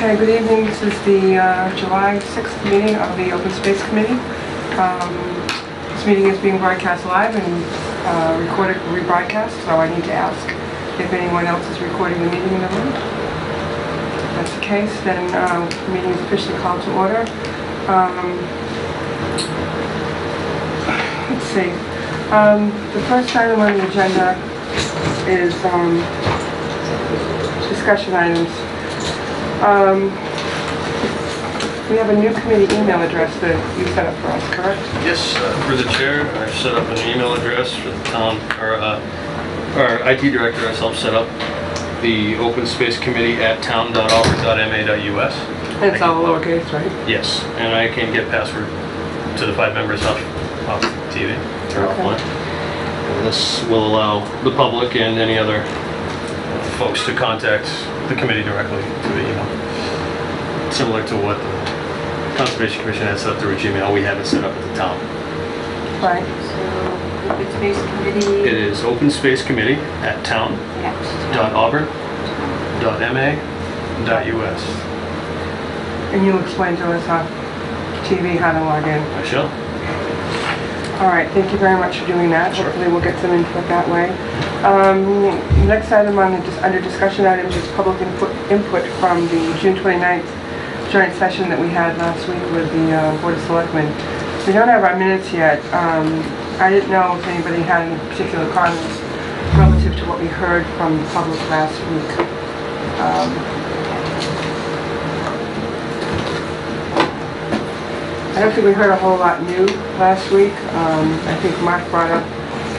Okay, good evening. This is the July 6th meeting of the Open Space Committee. This meeting is being broadcast live and recorded rebroadcast, so I need to ask if anyone else is recording the meeting in the room. If that's the case, then the meeting is officially called to order. Let's see. The first item on the agenda is discussion items. We have a new committee email address that you set up for us, correct? Yes, for the chair, I've set up an email address for the town, or our IT director has set up the Open Space Committee at town.auburn.ma.us. And it's all lowercase, right? Yes, and I can get password to the 5 members off TV, or offline. And this will allow the public and any other folks to contact the committee directly to the email. Similar to what the Conservation Commission has set up through Gmail, we have it set up at the town. Right. So, Open Space Committee? It is Open Space Committee at town.auburn.ma.us. And you'll explain to us on TV how to log in. I shall. All right, thank you very much for doing that. Sure. Hopefully we'll get some input that way. Next item on under discussion items is public input from the June 29th joint session that we had last week with the Board of Selectmen. We don't have our minutes yet. I didn't know if anybody had any particular comments relative to what we heard from the public last week. I don't think we heard a whole lot new last week. I think Mark brought up,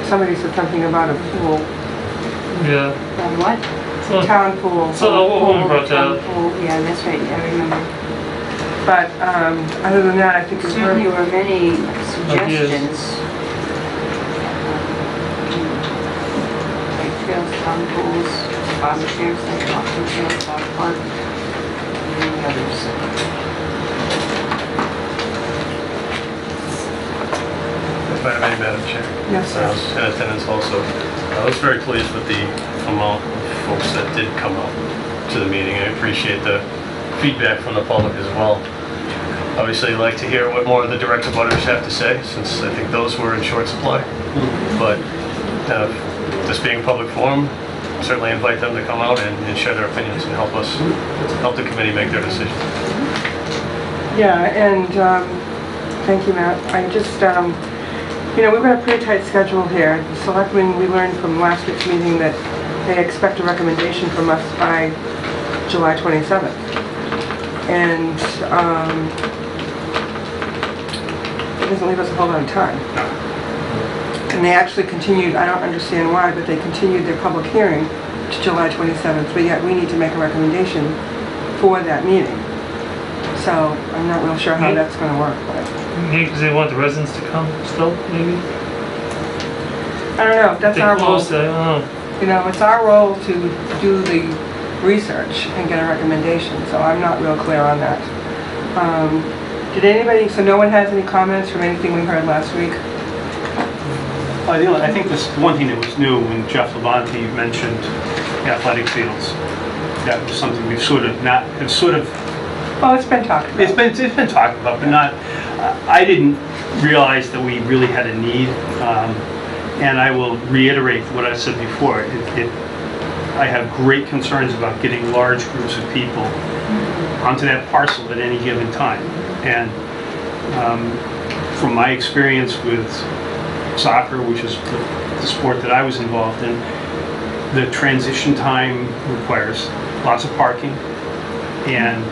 somebody said something about a pool. Yeah. What? Town pool. Woman brought that up. Oh, yeah, that's right, I remember. But other than that, I think we heard... Certainly were many suggestions. Like trails, town pools, farm chairs, like walking trails, dog park, and many others. If I may, Madam Chair. Yes, sir. I was in attendance also. I was very pleased with the amount of folks that did come out to the meeting. I appreciate the feedback from the public as well. Obviously, I'd like to hear what more of the direct abutters have to say, since I think those were in short supply. But this being a public forum, certainly invite them to come out and share their opinions and help the committee make their decision. Yeah, and thank you, Matt. I just, you know, we've got a pretty tight schedule here. The selectmen, we learned from last week's meeting that they expect a recommendation from us by July 27th. And it doesn't leave us a whole lot of time. And they actually continued, I don't understand why, but they continued their public hearing to July 27th, but yet we need to make a recommendation for that meeting. So I'm not real sure how that's going to work. But Maybe because they want the residents to come still, maybe? I don't know, that's our role. I don't know. You know, it's our role to do the research and get a recommendation, so I'm not real clear on that. Did anybody, so no one has any comments from anything we heard last week? I think this one thing that was new when Jeff Levante mentioned athletic fields. That was something we've Oh, it's been talked about. It's been talked about, but not. I didn't realize that we really had a need, and I will reiterate what I said before. I have great concerns about getting large groups of people onto that parcel at any given time, and from my experience with soccer, which is the sport that I was involved in, the transition time requires lots of parking and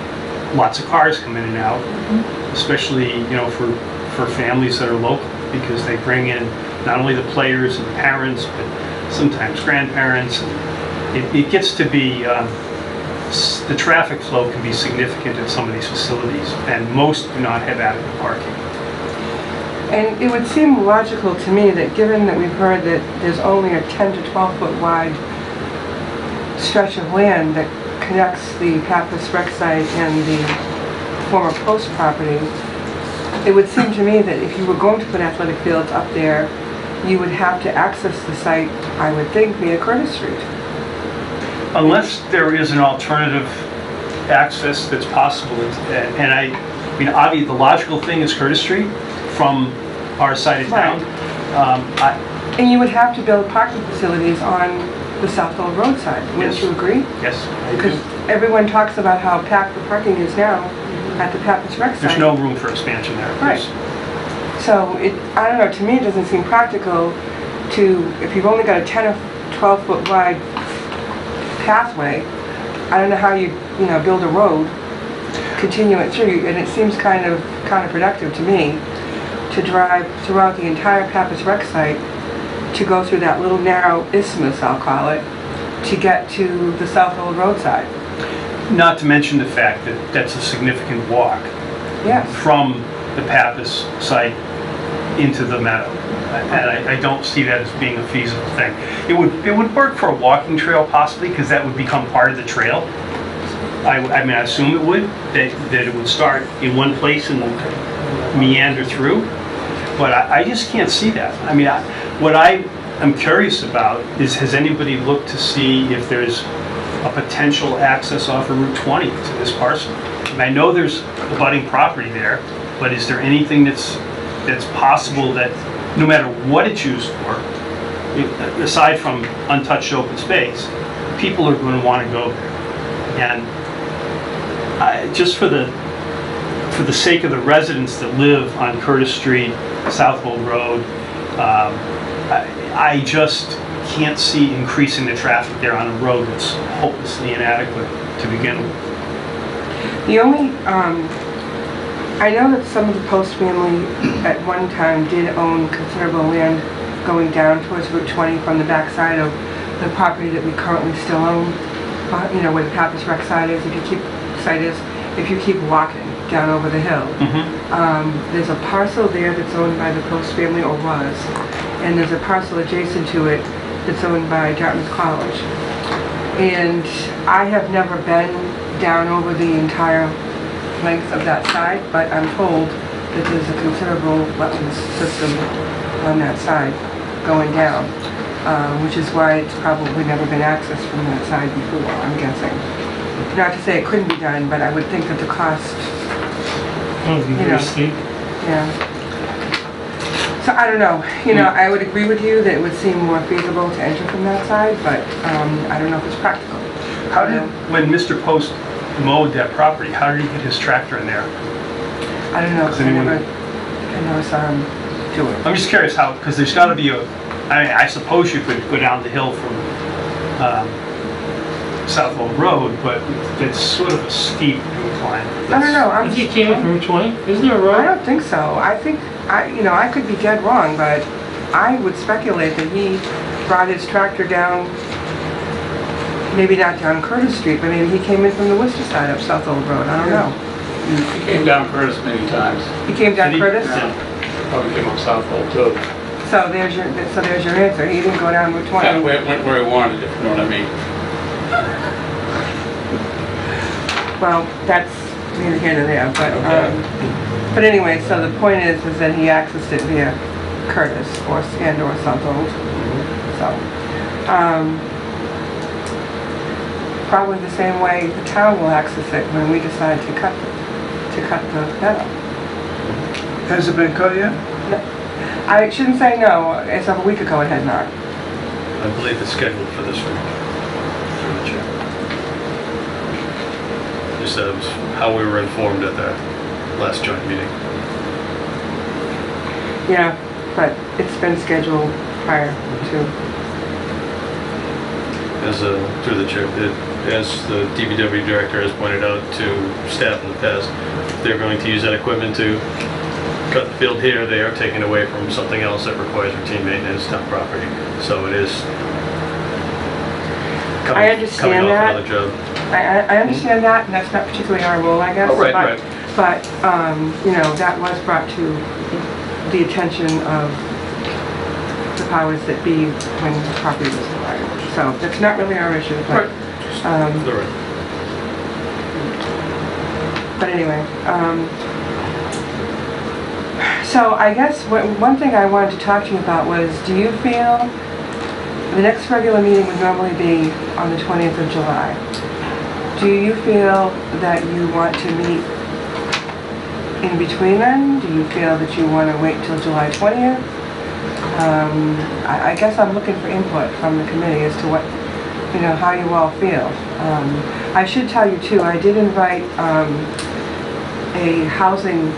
lots of cars come in and out, especially, you know, for families that are local, because they bring in not only the players and the parents, but sometimes grandparents. And it gets to be, the traffic flow can be significant at some of these facilities, and most do not have adequate parking. And it would seem logical to me that given that we've heard that there's only a 10 to 12 foot wide stretch of land that connects the Pappas Rec site and the former post property, it would seem to me that if you were going to put athletic fields up there, you would have to access the site, I would think, via Curtis Street. Unless there is an alternative access that's possible. And I mean, obviously, the logical thing is Curtis Street from our side of town. And you would have to build parking facilities on the Southfield Road side, wouldn't Yes. you agree? Yes, I Because do. everyone talks about how packed the parking is now at the Pappas Rec site. There's no room for expansion there. Right. So I don't know, to me it doesn't seem practical to, if you've only got a 10 or 12 foot wide pathway, I don't know how you build a road, continue it through, and it seems kind of counterproductive to me to drive throughout the entire Pappas Rec site to go through that little narrow isthmus, I'll call it, to get to the South Old Road side. Not to mention the fact that that's a significant walk Yes. from the Pappas site into the meadow. And I don't see that as being a feasible thing. It would work for a walking trail possibly, because that would become part of the trail. I mean, I assume it would, that it would start in one place and meander through. But I just can't see that. I mean, what I am curious about is, has anybody looked to see if there's a potential access off of Route 20 to this parcel? And I know there's abutting property there, but is there anything that's possible that, no matter what it's used for, aside from untouched open space, people are going to want to go there? And just for the sake of the residents that live on Curtis Street, Southwold Road, I just can't see increasing the traffic there on a road that's hopelessly inadequate to begin with. The only, I know that some of the Post family at one time did own considerable land going down towards Route 20 from the backside of the property that we currently still own, where the Pappas Rec site is, if you keep walking down over the hill. There's a parcel there that's owned by the Post family, or was, and there's a parcel adjacent to it that's owned by Dartmouth College. And I have never been down over the entire length of that side, but I'm told that there's a considerable wetlands system on that side going down, which is why it's probably never been accessed from that side before, I'm guessing. Not to say it couldn't be done, but I would think that the cost, It'd be very steep. yeah. So I don't know, I would agree with you that it would seem more feasible to enter from that side, but I don't know if it's practical. How did, when Mr. Post mowed that property, how did he get his tractor in there? I don't know, 'cause I anyone- never saw him do it. I'm just curious how, because there's got to be I suppose you could go down the hill from Southwold Road, but it's sort of a steep incline. I don't know, I think he came in from Route 20. Isn't there a I road? don't think so. I think, I could be dead wrong, but I would speculate that he brought his tractor down, maybe not down Curtis Street, but maybe he came in from the Worcester side up South Old Road. I don't know. He came down Curtis many times. He came down Did he? Curtis? Yeah. Probably came up Southwold too. So there's your answer. He didn't go down Route 20. Kind of went where he wanted, if you know what I mean. Well, that's neither here nor there, but, Okay. but anyway, so the point is that he accessed it via Curtis or South Old. So, probably the same way the town will access it when we decide to cut the meadow. Has it been cut yet? I shouldn't say no, as of a week ago it had not. I believe it's scheduled for this week. Through the chair. Just that was how we were informed at the last joint meeting. Yeah, but it's been scheduled prior to. Through the chair, as the DPW director has pointed out to staff in the past, they're going to use that equipment to cut the field here, they are taking away from something else that requires routine maintenance, town property. So it is I coming understand off that. another job. I understand that, and that's not particularly our role, I guess. Oh, right, but, right. But, that was brought to the attention of the powers that be when the property was acquired. So that's not really our issue, but, They're right. but anyway. So I guess one thing I wanted to talk to you about was, do you feel the next regular meeting would normally be on the 20th of July? Do you feel that you want to meet in between then? Do you feel that you want to wait till July 20th? I guess I'm looking for input from the committee as to what, how you all feel. I should tell you too, I did invite a housing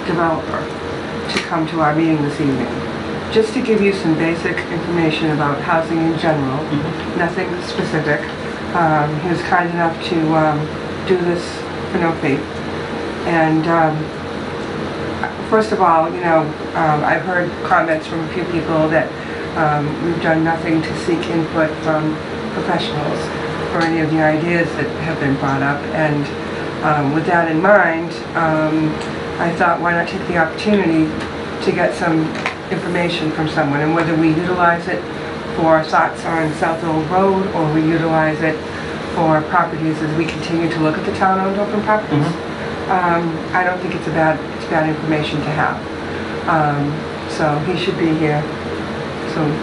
developer to come to our meeting this evening, just to give you some basic information about housing in general, nothing specific. He was kind enough to do this for no fee. And first of all, I've heard comments from a few people that we've done nothing to seek input from professionals for any of the ideas that have been brought up. And with that in mind, I thought, why not take the opportunity to get some information from someone, and whether we utilize it for thoughts on South Old Road, or we utilize it for properties as we continue to look at the town-owned open properties. I don't think it's bad information to have. So he should be here soon.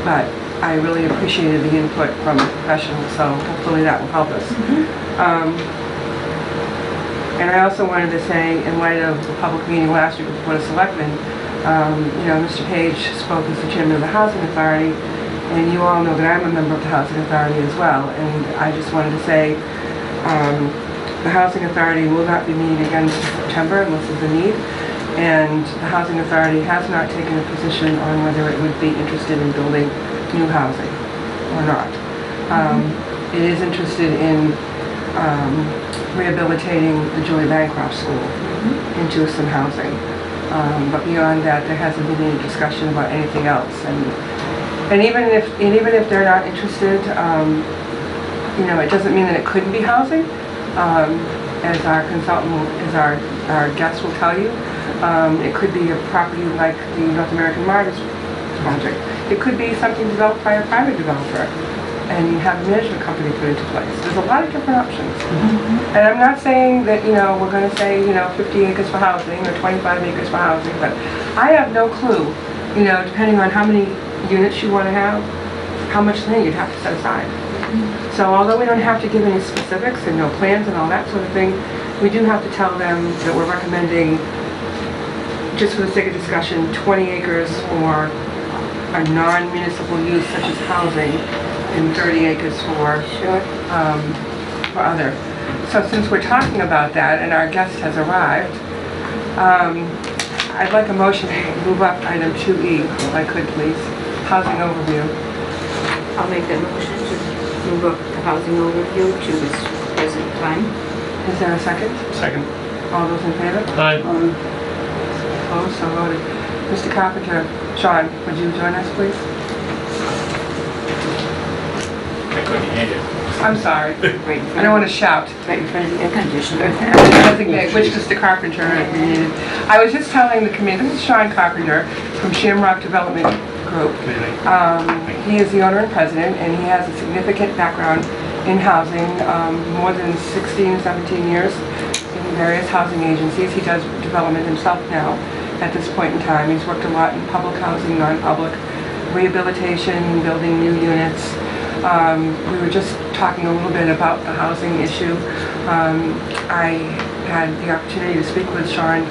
But I really appreciated the input from the professionals, so hopefully that will help us. And I also wanted to say, in light of the public meeting last week with the Board of Selectmen, Mr. Page spoke as the chairman of the Housing Authority, and you all know that I'm a member of the Housing Authority as well. And I just wanted to say, the Housing Authority will not be meeting again until September unless there's a need. And the Housing Authority has not taken a position on whether it would be interested in building new housing or not. It is interested in rehabilitating the Julie Bancroft School into some housing. But beyond that, there hasn't been any discussion about anything else. And even if they're not interested, it doesn't mean that it couldn't be housing. As our consultant, as our guest will tell you, it could be a property like the North American Martyrs project. It could be something developed by a private developer, and you have a management company put into place. There's a lot of different options. And I'm not saying that, we're going to say, 50 acres for housing or 25 acres for housing, but I have no clue, depending on how many units you want to have, how much land you'd have to set aside. So although we don't have to give any specifics and no plans and all that sort of thing, we do have to tell them that we're recommending, just for the sake of discussion, 20 acres for a non-municipal use such as housing, and 30 acres for other. So since we're talking about that and our guest has arrived, I'd like a motion to move up item 2E, if I could please. Housing overview. I'll make that motion to move up the housing overview to this present time. Is there a second? Second. All those in favor? Aye. Opposed, so voted. Mr. Carpenter, Sean, would you join us please? I couldn't hear you. I'm sorry. Right in front I don't want to shout. Right in front of the air conditioner. Designate which Mr. Carpenter needed. I was just telling the committee, this is Sean Carpenter from Shamrock Development Group. He is the owner and president, and he has a significant background in housing, more than 16, 17 years in various housing agencies. He does development himself now at this point in time. He's worked a lot in public housing, non-public, rehabilitation, building new units. We were just talking a little bit about the housing issue. I had the opportunity to speak with Sean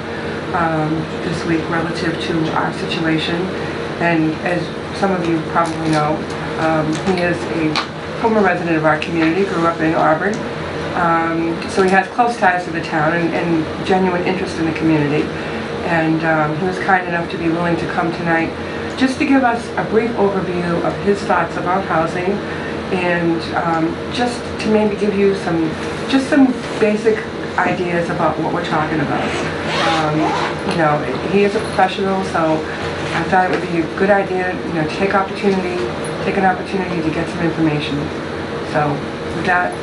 this week relative to our situation, and as some of you probably know, he is a former resident of our community, grew up in Auburn, so he has close ties to the town and genuine interest in the community, and he was kind enough to be willing to come tonight just to give us a brief overview of his thoughts about housing, and just to maybe give you some basic ideas about what we're talking about. He is a professional, so I thought it would be a good idea, to take an opportunity to get some information. So with that,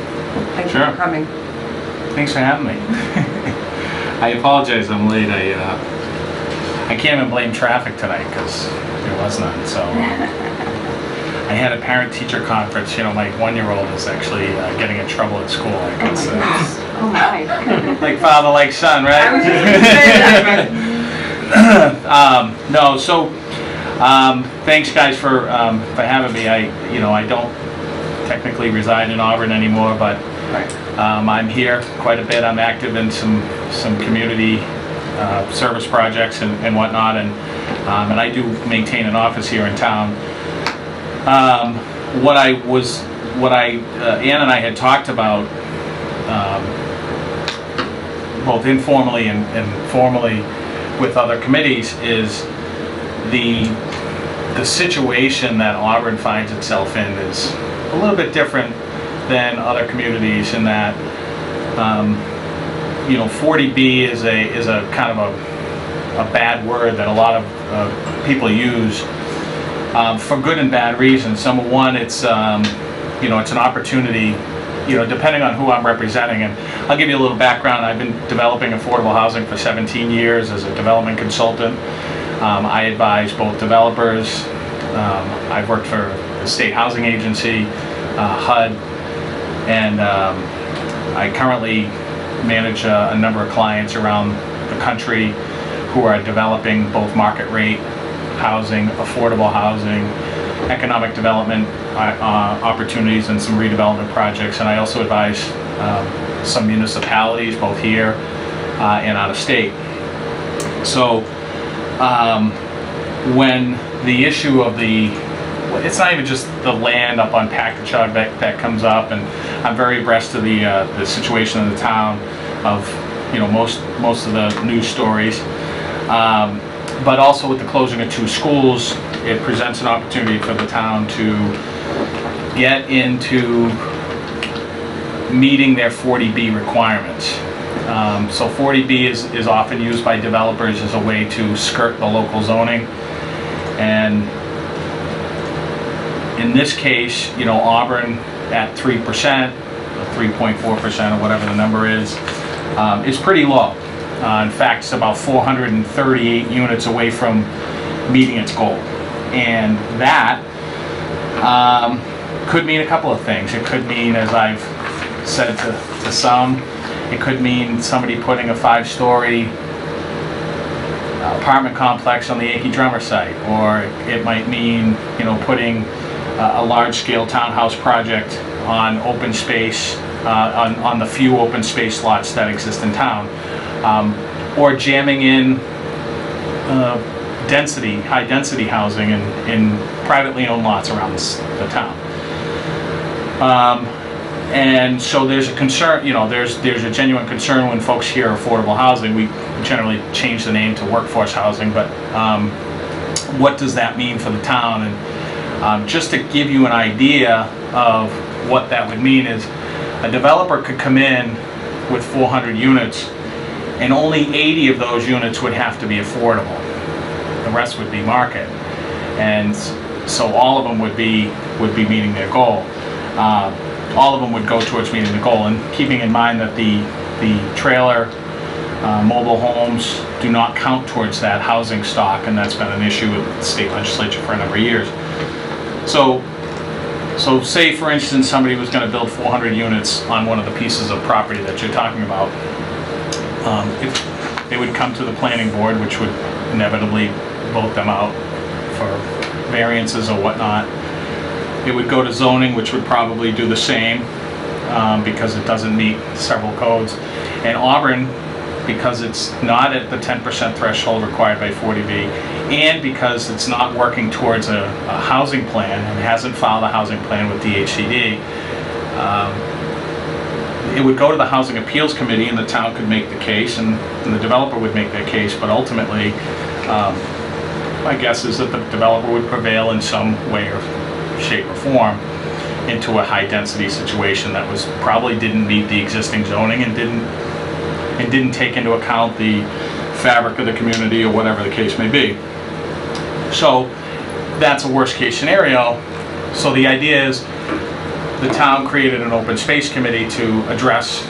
thank you for coming. Thanks for having me. I apologize I'm late. I can't even blame traffic tonight because there was none. So I had a parent-teacher conference. My 1-year-old is actually getting in trouble at school. Like it's Oh my. like father, like son, right? I was just going to say that, No, so thanks guys for having me. I don't technically reside in Auburn anymore, but I'm here quite a bit. I'm active in some community service projects and whatnot, and I do maintain an office here in town. Ann and I had talked about, both informally and formally with other committees, is the situation that Auburn finds itself in is a little bit different than other communities in that, 40B is a kind of a bad word that a lot of people use for good and bad reasons. Number one, it's it's an opportunity, depending on who I'm representing. And I'll give you a little background. I've been developing affordable housing for 17 years as a development consultant. I advise both developers. I've worked for the State Housing Agency, HUD, and I currently manage a number of clients around the country who are developing both market rate housing, affordable housing, economic development opportunities, and some redevelopment projects. And I also advise some municipalities, both here and out of state. So when the issue of it's not even just the land up on Packagug that comes up, and I'm very abreast of the situation in the town of most of the news stories. But also with the closing of 2 schools, it presents an opportunity for the town to get into meeting their 40B requirements. So 40B is often used by developers as a way to skirt the local zoning. And in this case, Auburn at 3%, or 3.4%, or whatever the number is pretty low. In fact, it's about 438 units away from meeting its goal. And that could mean a couple of things. It could mean, as I've said to some, it could mean somebody putting a 5-story apartment complex on the Yankee Drummer site, or it might mean, putting a large-scale townhouse project on open space, on the few open space lots that exist in town. Or jamming in high density housing in privately owned lots around the town. And so there's a concern, there's a genuine concern when folks hear affordable housing. We generally change the name to workforce housing, but what does that mean for the town? And just to give you an idea of what that would mean is a developer could come in with 400 units, and only 80 of those units would have to be affordable. The rest would be market, and so all of them would be meeting their goal. All of them would go towards meeting the goal, and keeping in mind that the trailer mobile homes do not count towards that housing stock, and that's been an issue with the state legislature for a number of years. So say, for instance, somebody was going to build 400 units on one of the pieces of property that you're talking about. If they would come to the planning board, which would inevitably vote them out for variances or whatnot. It would go to zoning, which would probably do the same because it doesn't meet several codes. And Auburn, because it's not at the 10% threshold required by 40B, and because it's not working towards a housing plan and hasn't filed a housing plan with DHCD, it would go to the Housing Appeals Committee, and the town could make the case, and the developer would make their case, but ultimately, my guess is that the developer would prevail in some way or shape or form into a high-density situation that probably didn't meet the existing zoning and didn't take into account the fabric of the community or whatever the case may be. So that's a worst-case scenario. So the idea is the town created an open space committee to address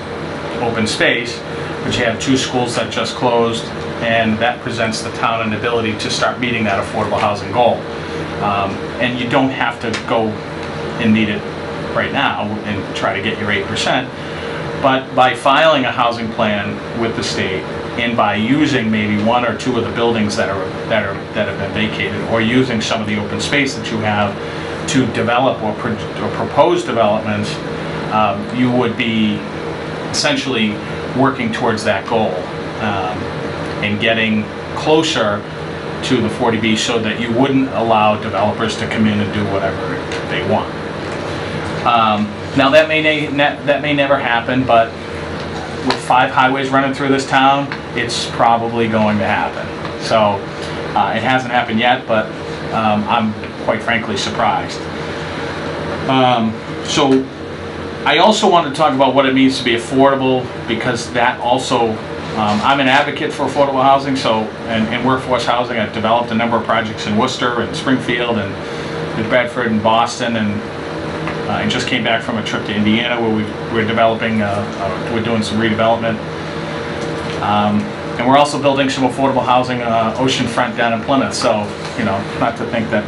open space, but you have 2 schools that just closed, and that presents the town an ability to start meeting that affordable housing goal. And you don't have to go and meet it right now and try to get your 8%, but by filing a housing plan with the state, and by using maybe 1 or 2 of the buildings that have been vacated, or using some of the open space that you have to develop or propose developments, you would be essentially working towards that goal and getting closer to the 40B so that you wouldn't allow developers to come in and do whatever they want. Now that may never happen, but with 5 highways running through this town, it's probably going to happen. So it hasn't happened yet, but I'm quite frankly surprised. So I also want to talk about what it means to be affordable, because that also, I'm an advocate for affordable housing, so and workforce housing. I've developed a number of projects in Worcester and Springfield and New Bedford and Boston, and I just came back from a trip to Indiana where we're developing, we're doing some redevelopment. And we're also building some affordable housing oceanfront down in Plymouth, so, you know, not to think that,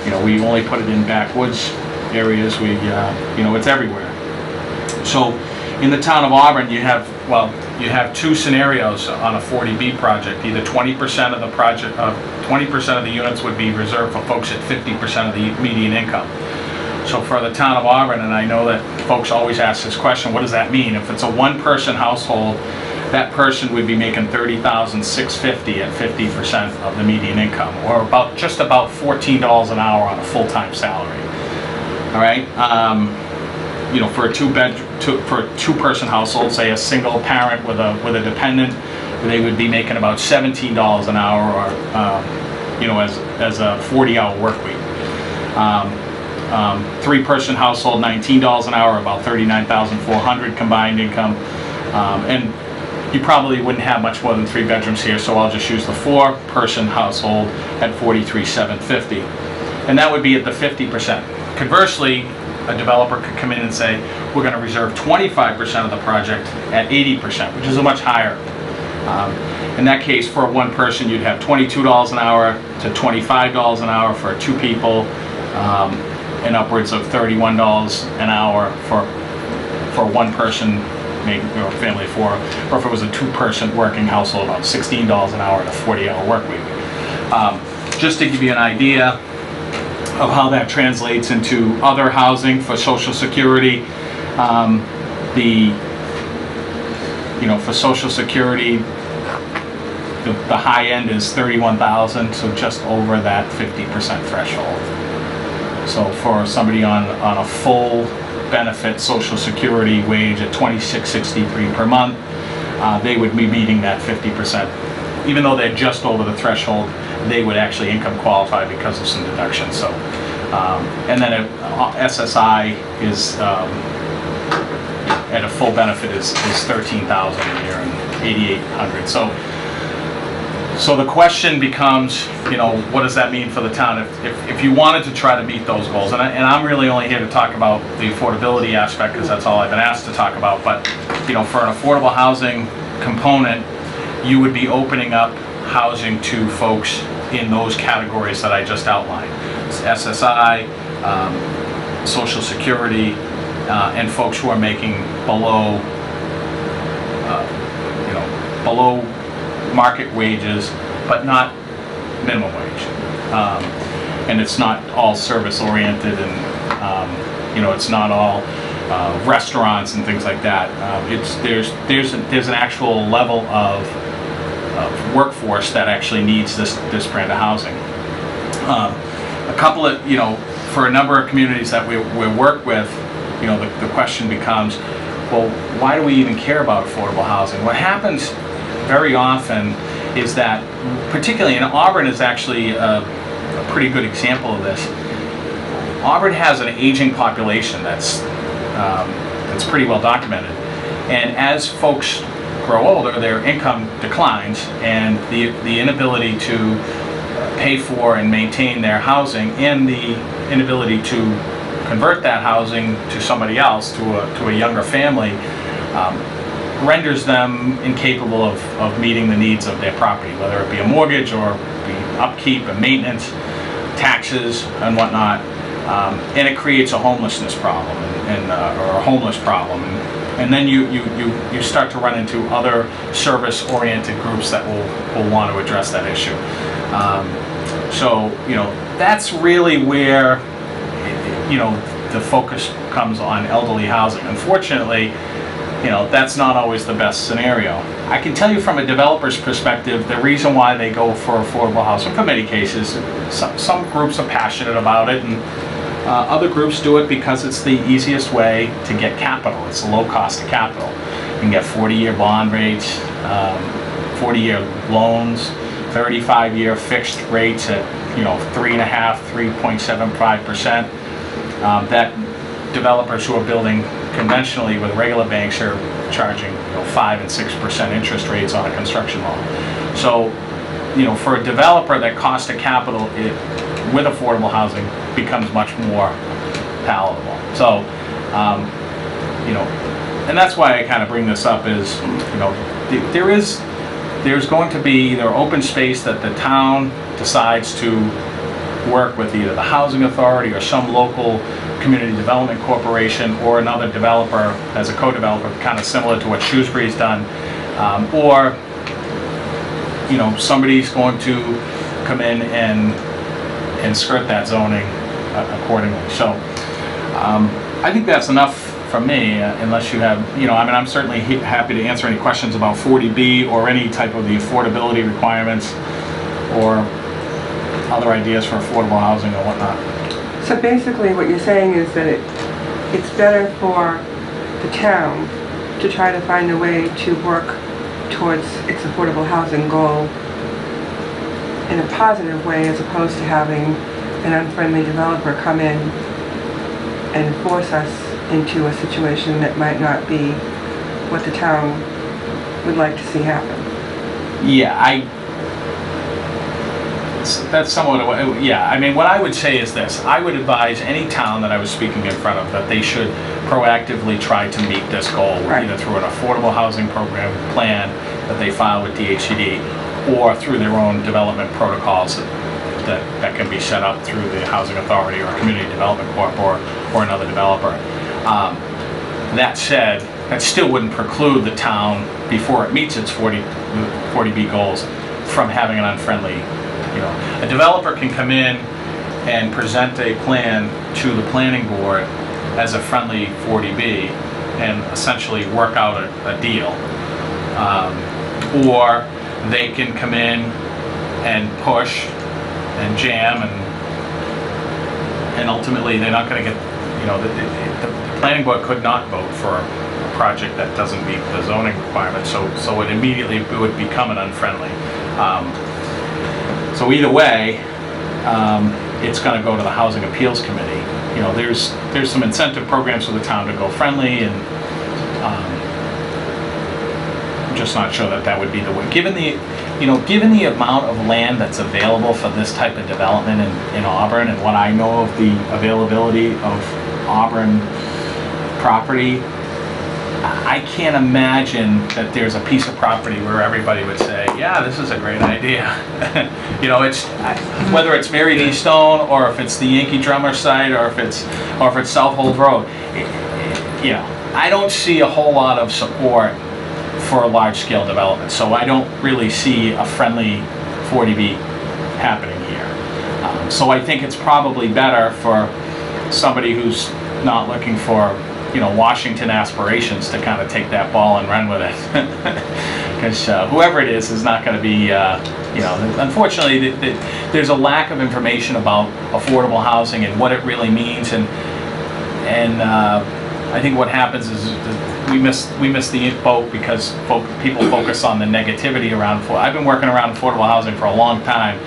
you know, we only put it in backwoods areas, we, you know, it's everywhere. So in the town of Auburn, you have, well, you have 2 scenarios on a 40B project. Either 20% of the project, 20% of the units would be reserved for folks at 50% of the median income. So for the town of Auburn, and I know that folks always ask this question, what does that mean? If it's a 1-person household, that person would be making $30,650 at 50% of the median income, or just about $14 an hour on a full-time salary. All right, you know, for a two-person household, say a single parent with a dependent, they would be making about $17 an hour, or you know, as a 40-hour work week. 3-person household, $19 an hour, about $39,400 combined income, and you probably wouldn't have much more than 3 bedrooms here, so I'll just use the 4-person household at $43,750, and that would be at the 50%. Conversely, a developer could come in and say, we're going to reserve 25% of the project at 80%, which is a much higher. In that case, for a 1-person, you'd have $22 an hour to $25 an hour for 2 people, and upwards of $31 an hour for a 1-person, maybe, or a family of 4, or if it was a 2-person working household, about $16 an hour at a 40-hour work week. Just to give you an idea of how that translates into other housing for Social Security, you know, for Social Security, the high end is $31,000, so just over that 50% threshold. So for somebody on a full benefit Social Security wage at $26.63 per month, they would be meeting that 50%. Even though they're just over the threshold, they would actually income qualify because of some deductions. So, and then SSI is at a full benefit is $13,000 a year and $8,800. So the question becomes, you know, what does that mean for the town if you wanted to try to meet those goals? And I'm really only here to talk about the affordability aspect, because that's all I've been asked to talk about. But, you know, for an affordable housing component, you would be opening up housing to folks in those categories that I just outlined. It's SSI, Social Security, and folks who are making below, you know, below market wages, but not minimum wage. And it's not all service oriented, and you know, it's not all restaurants and things like that. There's an actual level of workforce that actually needs this brand of housing. A couple of, you know, for a number of communities that we work with, you know, the question becomes, well, why do we even care about affordable housing? What happens very often is that, particularly in Auburn is actually a pretty good example of this. Auburn has an aging population that's pretty well documented, and as folks grow older, their income declines, and the inability to pay for and maintain their housing, and the inability to convert that housing to somebody else, to a younger family, renders them incapable of meeting the needs of their property, whether it be a mortgage or be upkeep and maintenance, taxes and whatnot, and it creates a homelessness problem or a homeless problem, and then you start to run into other service-oriented groups that will want to address that issue. So, you know, that's really where you know, the focus comes on elderly housing. Unfortunately, you know, that's not always the best scenario. I can tell you from a developer's perspective, the reason why they go for affordable housing, for many cases, some groups are passionate about it, and other groups do it because it's the easiest way to get capital. It's the low cost of capital. You can get 40-year bond rates, 40-year loans, 35-year fixed rates at, you know, 3.5%, 3.75%. That developers who are building conventionally with regular banks are charging, you know, 5 and 6% interest rates on a construction loan. So, you know, for a developer, that cost of capital with affordable housing becomes much more palatable. So, you know, and that's why I kind of bring this up is, you know, there's going to be either open space that the town decides to work with either the housing authority or some local community development corporation or another developer as a co-developer, kind of similar to what Shrewsbury's done, or, you know, somebody's going to come in and skirt that zoning accordingly. So I think that's enough from me, unless you have, you know, I mean, I'm certainly happy to answer any questions about 40B or any type of the affordability requirements or other ideas for affordable housing or whatnot. So basically what you're saying is that it's better for the town to try to find a way to work towards its affordable housing goal in a positive way as opposed to having an unfriendly developer come in and force us into a situation that might not be what the town would like to see happen. Yeah, that's somewhat, yeah, I mean, what I would say is this. I would advise any town that I was speaking in front of that they should proactively try to meet this goal, right, either through an affordable housing program plan that they file with DHCD or through their own development protocols that can be set up through the housing authority or community development corp or another developer. That said, that still wouldn't preclude the town, before it meets its 40B goals, from having an unfriendly, you know, a developer can come in and present a plan to the planning board as a friendly 40B and essentially work out a deal. Or they can come in and push and jam and ultimately they're not going to get, you know, the planning board could not vote for a project that doesn't meet the zoning requirements, so it immediately would become an unfriendly. So either way, it's going to go to the Housing Appeals Committee. You know, there's some incentive programs for the town to go friendly, and I'm just not sure that would be the way. Given the amount of land that's available for this type of development in Auburn, and what I know of the availability of Auburn property, I can't imagine that there's a piece of property where everybody would say, yeah, this is a great idea. You know, it's whether it's Mary D. Stone or if it's the Yankee Drummer site or if it's Southold Road. You know, I don't see a whole lot of support for a large-scale development, so I don't really see a friendly 40B happening here. So I think it's probably better for somebody who's not looking for, you know, Washington aspirations to kind of take that ball and run with it. Because whoever it is not going to be, you know, unfortunately there's a lack of information about affordable housing and what it really means, and I think what happens is we miss the boat because people focus on the negativity around. I've been working around affordable housing for a long time,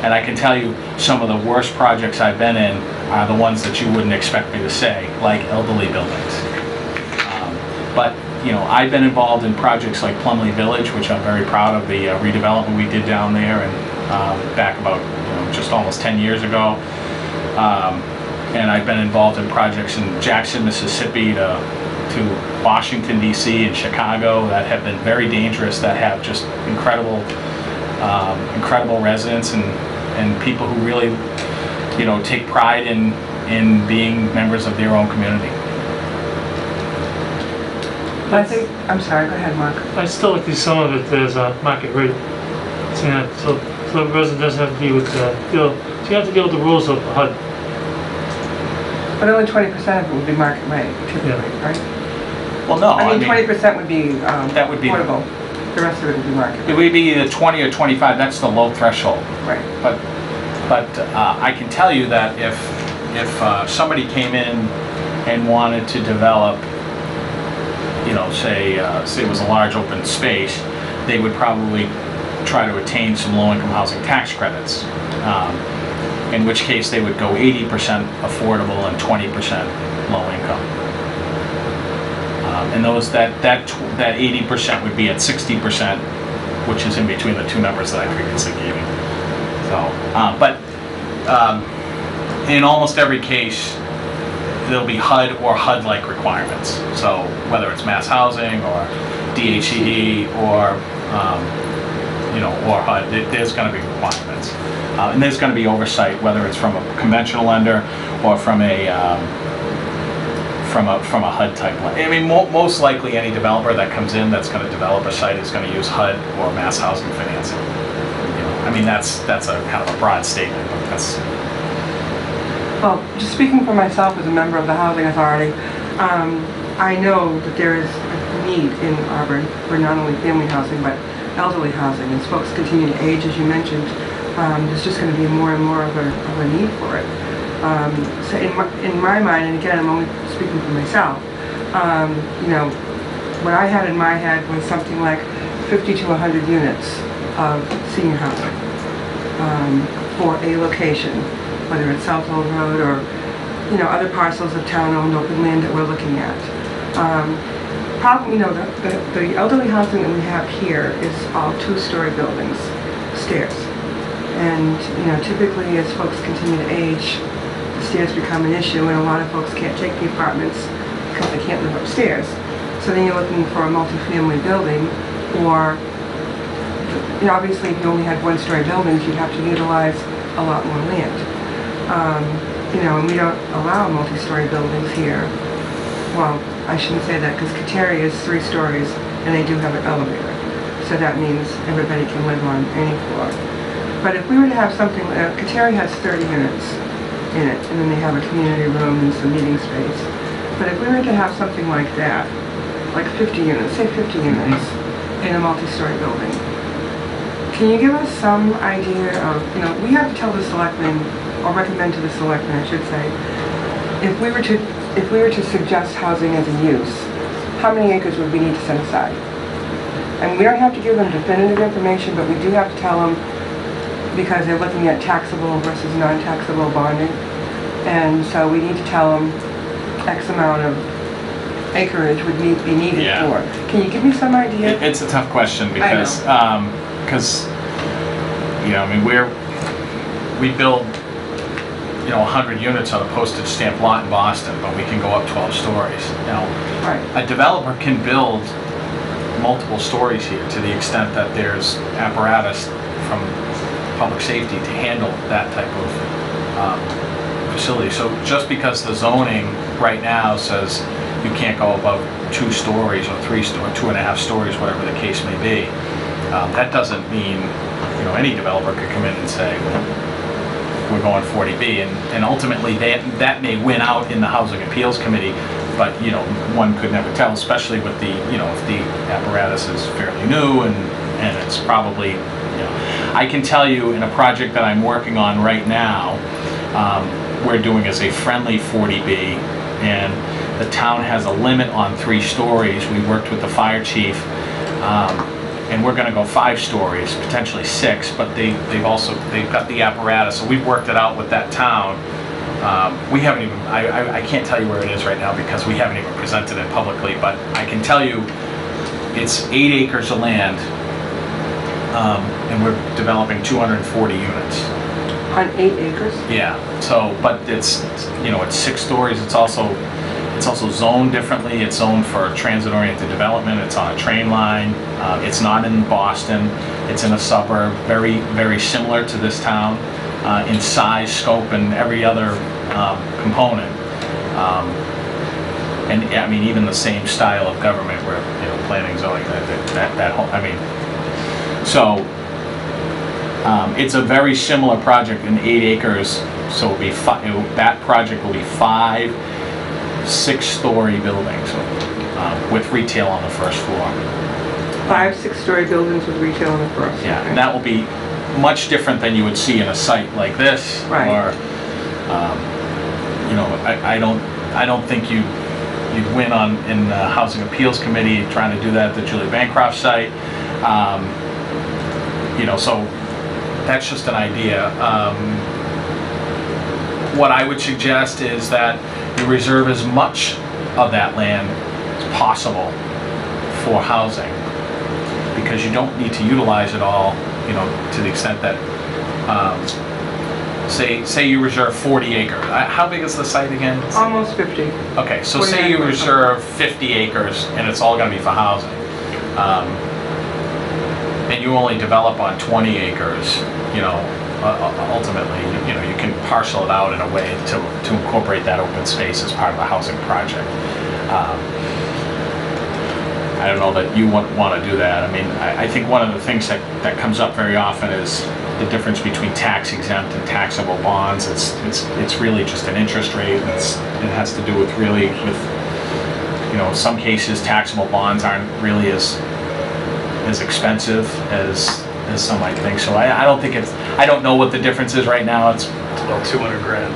and I can tell you some of the worst projects I've been in are the ones that you wouldn't expect me to say, like elderly buildings. But you know, I've been involved in projects like Plumley Village, which I'm very proud of the redevelopment we did down there, and back about, you know, just almost 10 years ago. And I've been involved in projects in Jackson, Mississippi, to Washington, D.C. and Chicago that have been very dangerous, that have just incredible residents and people who really, you know, take pride in being members of their own community. I think, I'm sorry, go ahead, Mark. I still like to see some of it as a market rate. So the resident doesn't have to be with, so you have to deal with the rules of HUD. But only 20% of it would be market rate, typically, right? Well, no, I mean, 20% would be that would be the- affordable. The rest of it would be market it rate. would be either 20 or 25, that's the low threshold. Right. But I can tell you that if somebody came in and wanted to develop, you know, say it was a large open space, they would probably try to attain some low-income housing tax credits. In which case they would go 80% affordable and 20% low income. And that 80% would be at 60%, which is in between the two numbers that I previously gave you. So, but in almost every case, there'll be HUD or HUD-like requirements. So whether it's mass housing or DHCD or you know, or HUD, there's going to be requirements. And there's going to be oversight, whether it's from a conventional lender or from a HUD type lender. I mean, most likely any developer that comes in that's going to develop a site is going to use HUD or mass housing financing. You know, I mean, that's a kind of a broad statement, but that's. Well, just speaking for myself as a member of the Housing Authority, I know that there is a need in Auburn for not only family housing, but elderly housing. As folks continue to age, as you mentioned, there's just going to be more and more of a need for it. So in my mind, and again, I'm only speaking for myself, you know, what I had in my head was something like 50 to 100 units of senior housing for a location, whether it's South Old Road or, you know, other parcels of town-owned open land that we're looking at. You know, the elderly housing that we have here is all two-story buildings, stairs. And, you know, typically as folks continue to age, the stairs become an issue, and a lot of folks can't take the apartments because they can't live upstairs. So then you're looking for a multifamily building, or, you know, obviously if you only had one-story buildings, you'd have to utilize a lot more land. You know, and we don't allow multi-story buildings here. Well, I shouldn't say that, because Kateri is 3 stories, and they do have an elevator. So that means everybody can live on any floor. But if we were to have something, Kateri has 30 units in it, and then they have a community room and some meeting space. But if we were to have something like that, like 50 units, say 50 units in a multi-story building, can you give us some idea of, you know, we have to tell the selectmen, or recommend to the selectmen, I should say, if we were to suggest housing as a use, how many acres would we need to set aside? And we don't have to give them definitive information, but we do have to tell them, because they're looking at taxable versus non-taxable bonding. And so we need to tell them X amount of acreage would be needed for. Can you give me some idea? It's a tough question because, you know, I mean, we build, you know, 100 units on a postage stamp lot in Boston, but we can go up 12 stories. You know, a developer can build multiple stories here to the extent that there's apparatus from public safety to handle that type of facility. So just because the zoning right now says you can't go above 2 stories or 3 stories, 2.5 stories, whatever the case may be, that doesn't mean, you know, any developer could come in and say, well, we're going 40B, and ultimately that may win out in the Housing Appeals Committee, but, you know, one could never tell, especially with the, you know, if the apparatus is fairly new and it's probably, you know. I can tell you in a project that I'm working on right now, we're doing as a friendly 40B, and the town has a limit on 3 stories. We worked with the fire chief, and we're going to go 5 stories, potentially 6, but they've got the apparatus, so we've worked it out with that town. We haven't even, I can't tell you where it is right now because we haven't even presented it publicly, but I can tell you it's 8 acres of land, and we're developing 240 units. On 8 acres? Yeah, so, but it's, you know, it's 6 stories, it's also zoned differently. It's zoned for transit-oriented development. It's on a train line. It's not in Boston. It's in a suburb, very, very similar to this town in size, scope, and every other component. And I mean, even the same style of government, where, you know, planning, zoning, that whole. I mean, so It's a very similar project in 8 acres, so it'll be that project will be 5 6-story buildings with retail on the first floor. 5 6-story buildings with retail on the first. Yeah, okay. and that will be much different than you would see in a site like this. Right. Or, you know, I don't think you'd win in the Housing Appeals Committee trying to do that at the Julie Bancroft site. You know, so that's just an idea. What I would suggest is that you reserve as much of that land as possible for housing, because you don't need to utilize it all, you know, to the extent that, say you reserve 40 acres. How big is the site again? Almost 50. Okay, so say you reserve 50 acres and it's all gonna be for housing. And you only develop on 20 acres, you know, ultimately, you know, you can parcel it out in a way to incorporate that open space as part of a housing project. I don't know that you want to do that. I mean, I think one of the things that comes up very often is the difference between tax exempt and taxable bonds. It's really just an interest rate. It has to do with you know, in some cases taxable bonds aren't really as expensive as some might think. So I don't think I don't know what the difference is right now. It's About 200 grand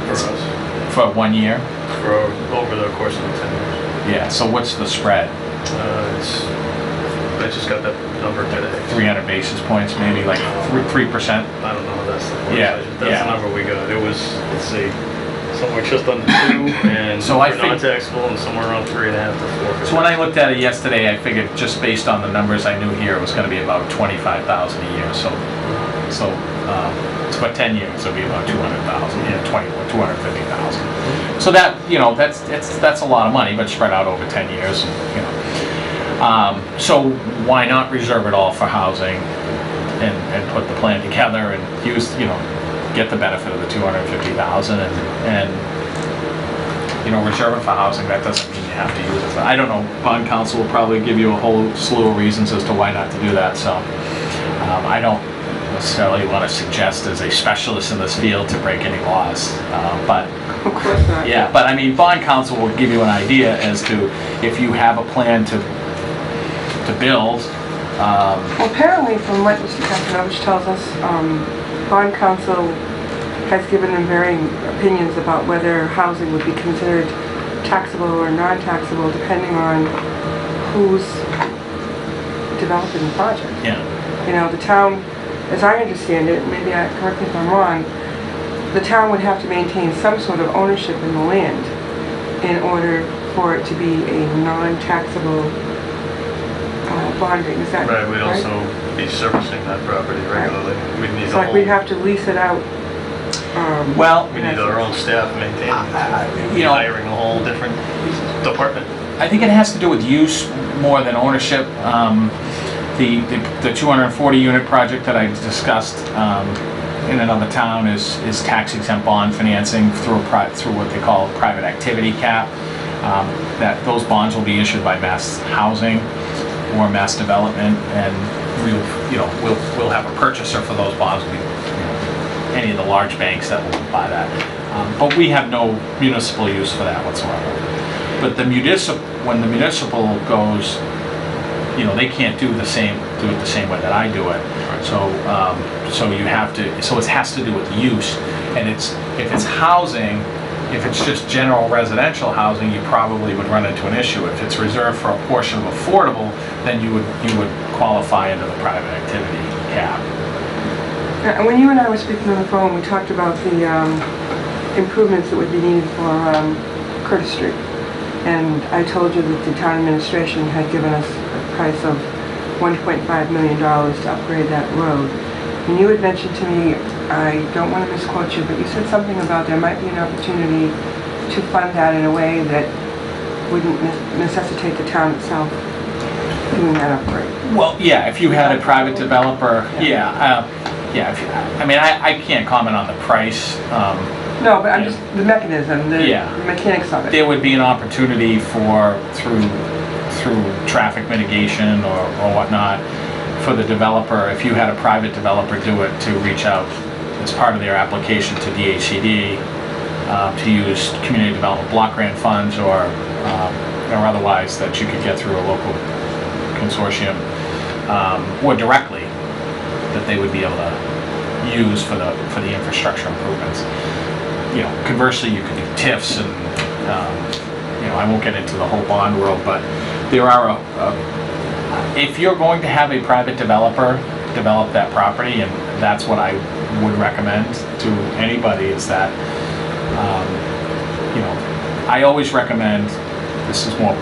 for us, for 1 year. for over the course of the 10 years. Yeah, so what's the spread? I just got that number today. 300 basis points, maybe like 3%. I don't know, that's the Yeah, that's yeah. the number we got. It was, let's see, somewhere just under 2 and So I for think- non-taxable, and somewhere around 3.5 to 4. So when I looked at it yesterday, I figured just based on the numbers I knew here, it was going to be about 25,000 a year. So it's about 10 years, it'll be about 200,000, yeah, 250,000. So that, you know, that's a lot of money, but spread out over 10 years, you know. So why not reserve it all for housing and put the plan together and use, you know, get the benefit of the 250,000 and you know, reserve it for housing. That doesn't mean you have to use it. But I don't know, bond counsel will probably give you a whole slew of reasons as to why not to do that. So I don't necessarily want to suggest as a specialist in this field to break any laws, but Of course not. yeah, but I mean, bond counsel will give you an idea as to if you have a plan to build. Well, apparently, from what Mr. Kastanovich tells us, bond counsel has given them varying opinions about whether housing would be considered taxable or non-taxable, depending on who's developing the project. Yeah. You know, the town, as I understand it, maybe correct me if I'm wrong, the town would have to maintain some sort of ownership in the land in order for it to be a non-taxable bonding. Is that Right, we'd right? also be servicing that property regularly. We'd need It's a like we'd whole, have to lease it out. Well, we need our own staff maintaining it. you know, Hiring a whole different department. I think it has to do with use more than ownership. The 240 unit project that I discussed in another town is tax exempt bond financing through what they call a private activity cap. That those bonds will be issued by Mass Housing or Mass Development, and we'll have a purchaser for those bonds. Any of the large banks that will buy that, but we have no municipal use for that whatsoever. But when the municipal goes, you know, they can't do it the same way that I do it. So you have to. So it has to do with use, and if it's housing, if it's just general residential housing, you probably would run into an issue. If it's reserved for a portion of affordable, then you would qualify under the private activity cap. Now, when you and I were speaking on the phone, we talked about the improvements that would be needed for Curtis Street. And I told you that the town administration had given us a price of $1.5 million to upgrade that road. And you had mentioned to me, I don't want to misquote you, but you said something about there might be an opportunity to fund that in a way that wouldn't necessitate the town itself doing that upgrade. Well, yeah, if you had a private developer, yeah. I mean, I can't comment on the price. No, but I'm just, the mechanism, the Yeah. mechanics of it. There would be an opportunity through traffic mitigation or whatnot, for the developer, if you had a private developer do it, to reach out as part of their application to DHCD, to use community development block grant funds or otherwise that you could get through a local consortium, or directly that they would be able to use for the infrastructure improvements. You know, conversely, you could do TIFs and, you know, I won't get into the whole bond world, but there are if you're going to have a private developer develop that property, and that's what I would recommend to anybody, is that, you know, I always recommend, this is more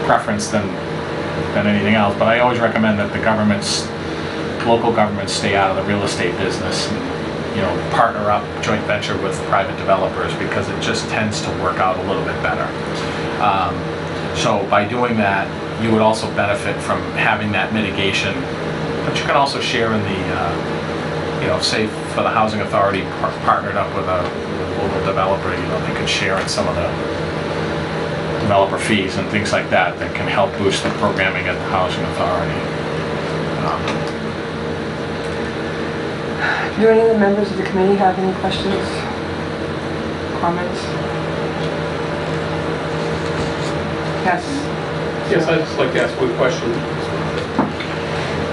preference than anything else, but I always recommend that the local governments stay out of the real estate business and, you know, partner up, joint venture with private developers, because it just tends to work out a little bit better. So by doing that, you would also benefit from having that mitigation, but you can also share in the, you know, say for the housing authority partnered up with a local developer, you know, they could share in some of the developer fees and things like that that can help boost the programming at the housing authority. Do any of the members of the committee have any questions, comments? Yes. Yes, I'd just like to ask one question.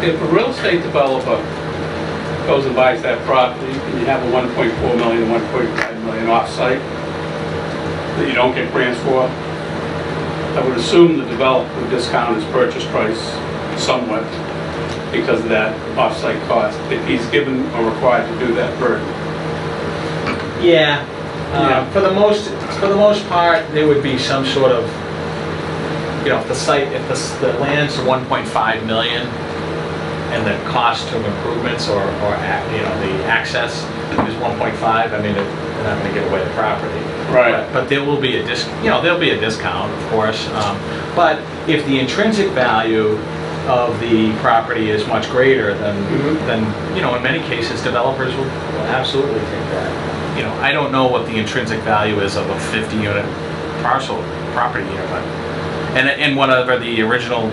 If a real estate developer goes and buys that property, and you have a 1.4 million, 1.5 million off-site that you don't get grants for, I would assume the developer would discount his purchase price somewhat because of that off-site cost, if he's given or required to do that burden. Yeah. Yeah. For the most part, there would be some sort of, you know, if the the land's 1.5 million and the cost of improvements or you know, the access is 1.5, I mean, they're not going to give away the property. Right. But there will be a there'll be a discount, of course. But if the intrinsic value of the property is much greater, then you know, in many cases, developers will absolutely take that. You know, I don't know what the intrinsic value is of a 50-unit parcel property here, but and whatever the original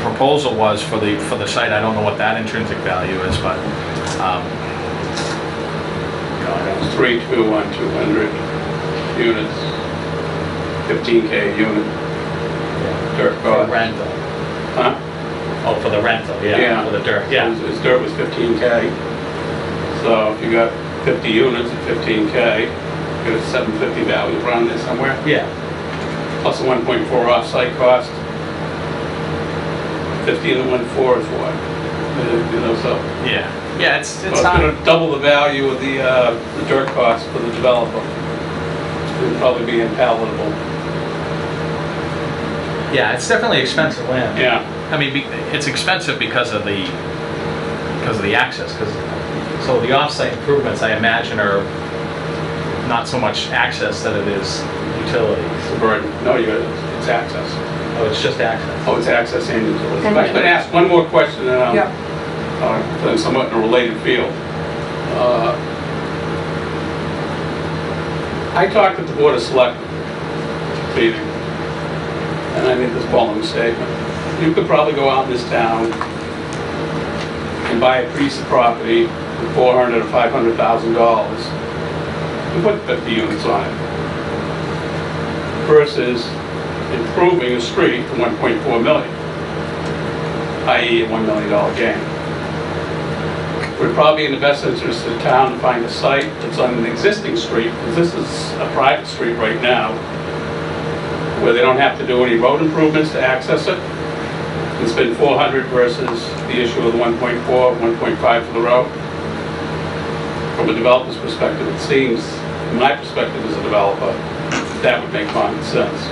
proposal was for the site, I don't know what that intrinsic value is, but It was 3.2 on 200 units, 15K a unit. Dirt for cost. rental. Huh? Oh, for the rental, yeah, for the dirt, yeah. His dirt was 15K. So if you got 50 units at 15K, you got a 750 value around there somewhere. Yeah. Plus a 1.4 off-site cost. 50 and 1.4 is what? You know, so. Yeah. Yeah, it's It's not. going to double the value of the dirt cost for the developer. It would probably be impalatable. Yeah, it's definitely expensive land. Yeah. I mean, it's expensive because of the access. So the off-site improvements, I imagine, are not so much access that it is utilities. It's a burden. No, it's access. Oh, it's just access. Oh, it's access and utilities. And If I could ask one more question, and Yeah. somewhat in a related field. I talked at the Board of Selectmen meeting, and I made this following statement. You could probably go out in this town and buy a piece of property for $400,000 or $500,000 and put 50 units on it, versus improving a street for 1.4 million, i.e. a $1 million gain. We're probably in the best interest of the town to find a site that's on an existing street, because this is a private street right now, where they don't have to do any road improvements to access it. It's been 400 versus the issue of the 1.4, 1.5 for the road. From a developer's perspective, it seems, from my perspective as a developer, that would make common sense.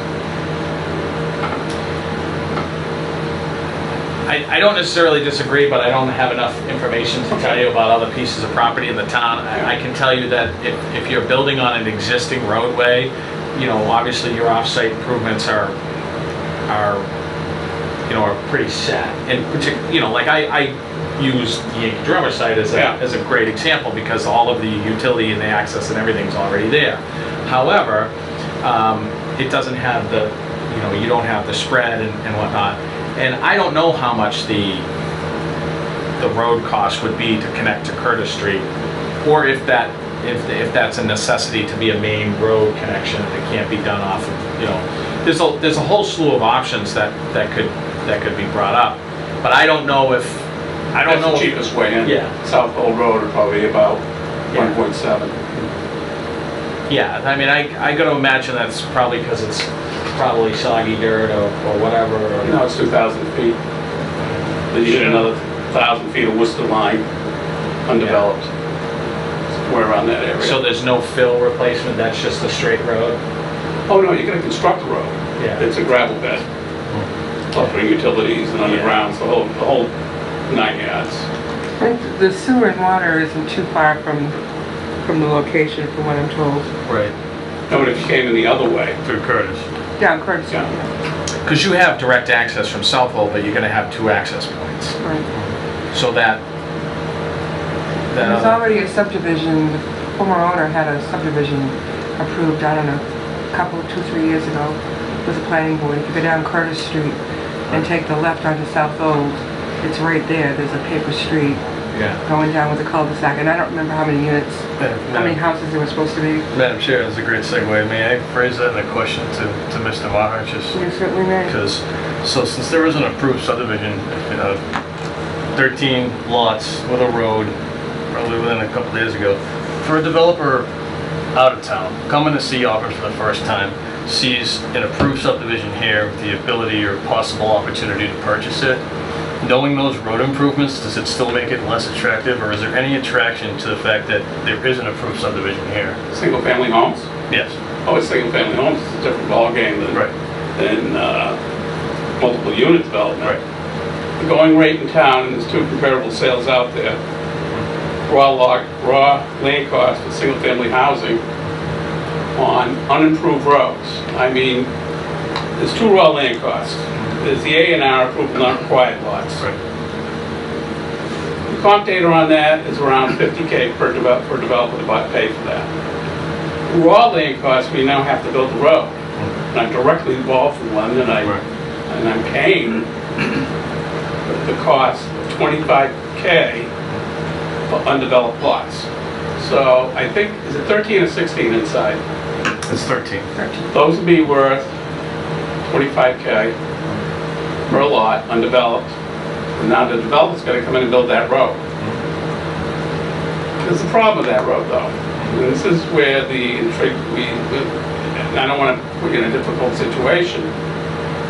I don't necessarily disagree, but I don't have enough information to tell you about other pieces of property in the town. I can tell you that if you're building on an existing roadway, you know, obviously your off-site improvements are pretty set. And you know, like I use the Yankee Drummer site as a great example, because all of the utility and the access and everything's already there. However, it doesn't have the, you know, you don't have the spread and whatnot. And I don't know how much the the road cost would be to connect to Curtis Street, or if that's a necessity to be a main road connection, if it can't be done off of, you know, there's a whole slew of options that could be brought up. But I don't know if, That's the cheapest way in. Yeah. South Old Road are probably about Yeah. 1.7. Yeah, I mean, I gotta imagine that's probably because it's probably soggy dirt or whatever. Or, No, it's 2,000 feet. Then you get another 1,000 feet of Worcester line, undeveloped. Somewhere around that area. So there's no fill replacement, that's just a straight road? Oh, no, you're gonna construct the road. Yeah. It's a gravel bed. Offering utilities and undergrounds, the whole 9 yards. I think the sewer and water isn't too far from the location, from what I'm told. Right. No, but if you came in the other way, Through Curtis. Down Curtis Street. Yeah. Because you have direct access from Southwold, but you're gonna have 2 access points. Right. So that There's already a subdivision, the former owner had a subdivision approved, I don't know, a couple, 2-3 years ago with the planning board. If you go down Curtis Street and take the left onto South Old, it's right there. There's a paper street yeah. going down with a cul-de-sac, and I don't remember how many units, how many houses there were supposed to be. Madam Chair, that's a great segue. May I phrase that in a question to Mr. Maher? Just You certainly may. because, so since there was an approved subdivision, 13 lots with a road, probably within a couple days ago, for a developer out of town, coming to see Auburn for the first time, sees an approved subdivision here with the ability or possible opportunity to purchase it, knowing those road improvements, does it still make it less attractive, or is there any attraction to the fact that there is an approved subdivision here? single-family homes. Yes. Oh, it's single-family homes, it's a different ballgame than, Right. than multiple unit development. Right. The going rate in town, and there's 2 comparable sales out there, raw land cost for single-family housing on unimproved roads. I mean, there's 2 raw land costs. There's the A&R approval not required lots. Right. The comp data on that is around $50K per developer to pay for that. Raw land costs, we now have to build the road. And I'm directly involved in one, and I'm paying the cost of $25K for undeveloped lots. So I think, is it 13 or 16 inside? It's 13. Those would be worth $25K per lot, undeveloped. And now the developer's gonna come in and build that road. There's a problem with that road though. And this is where the intrigue, and I don't wanna put you in a difficult situation.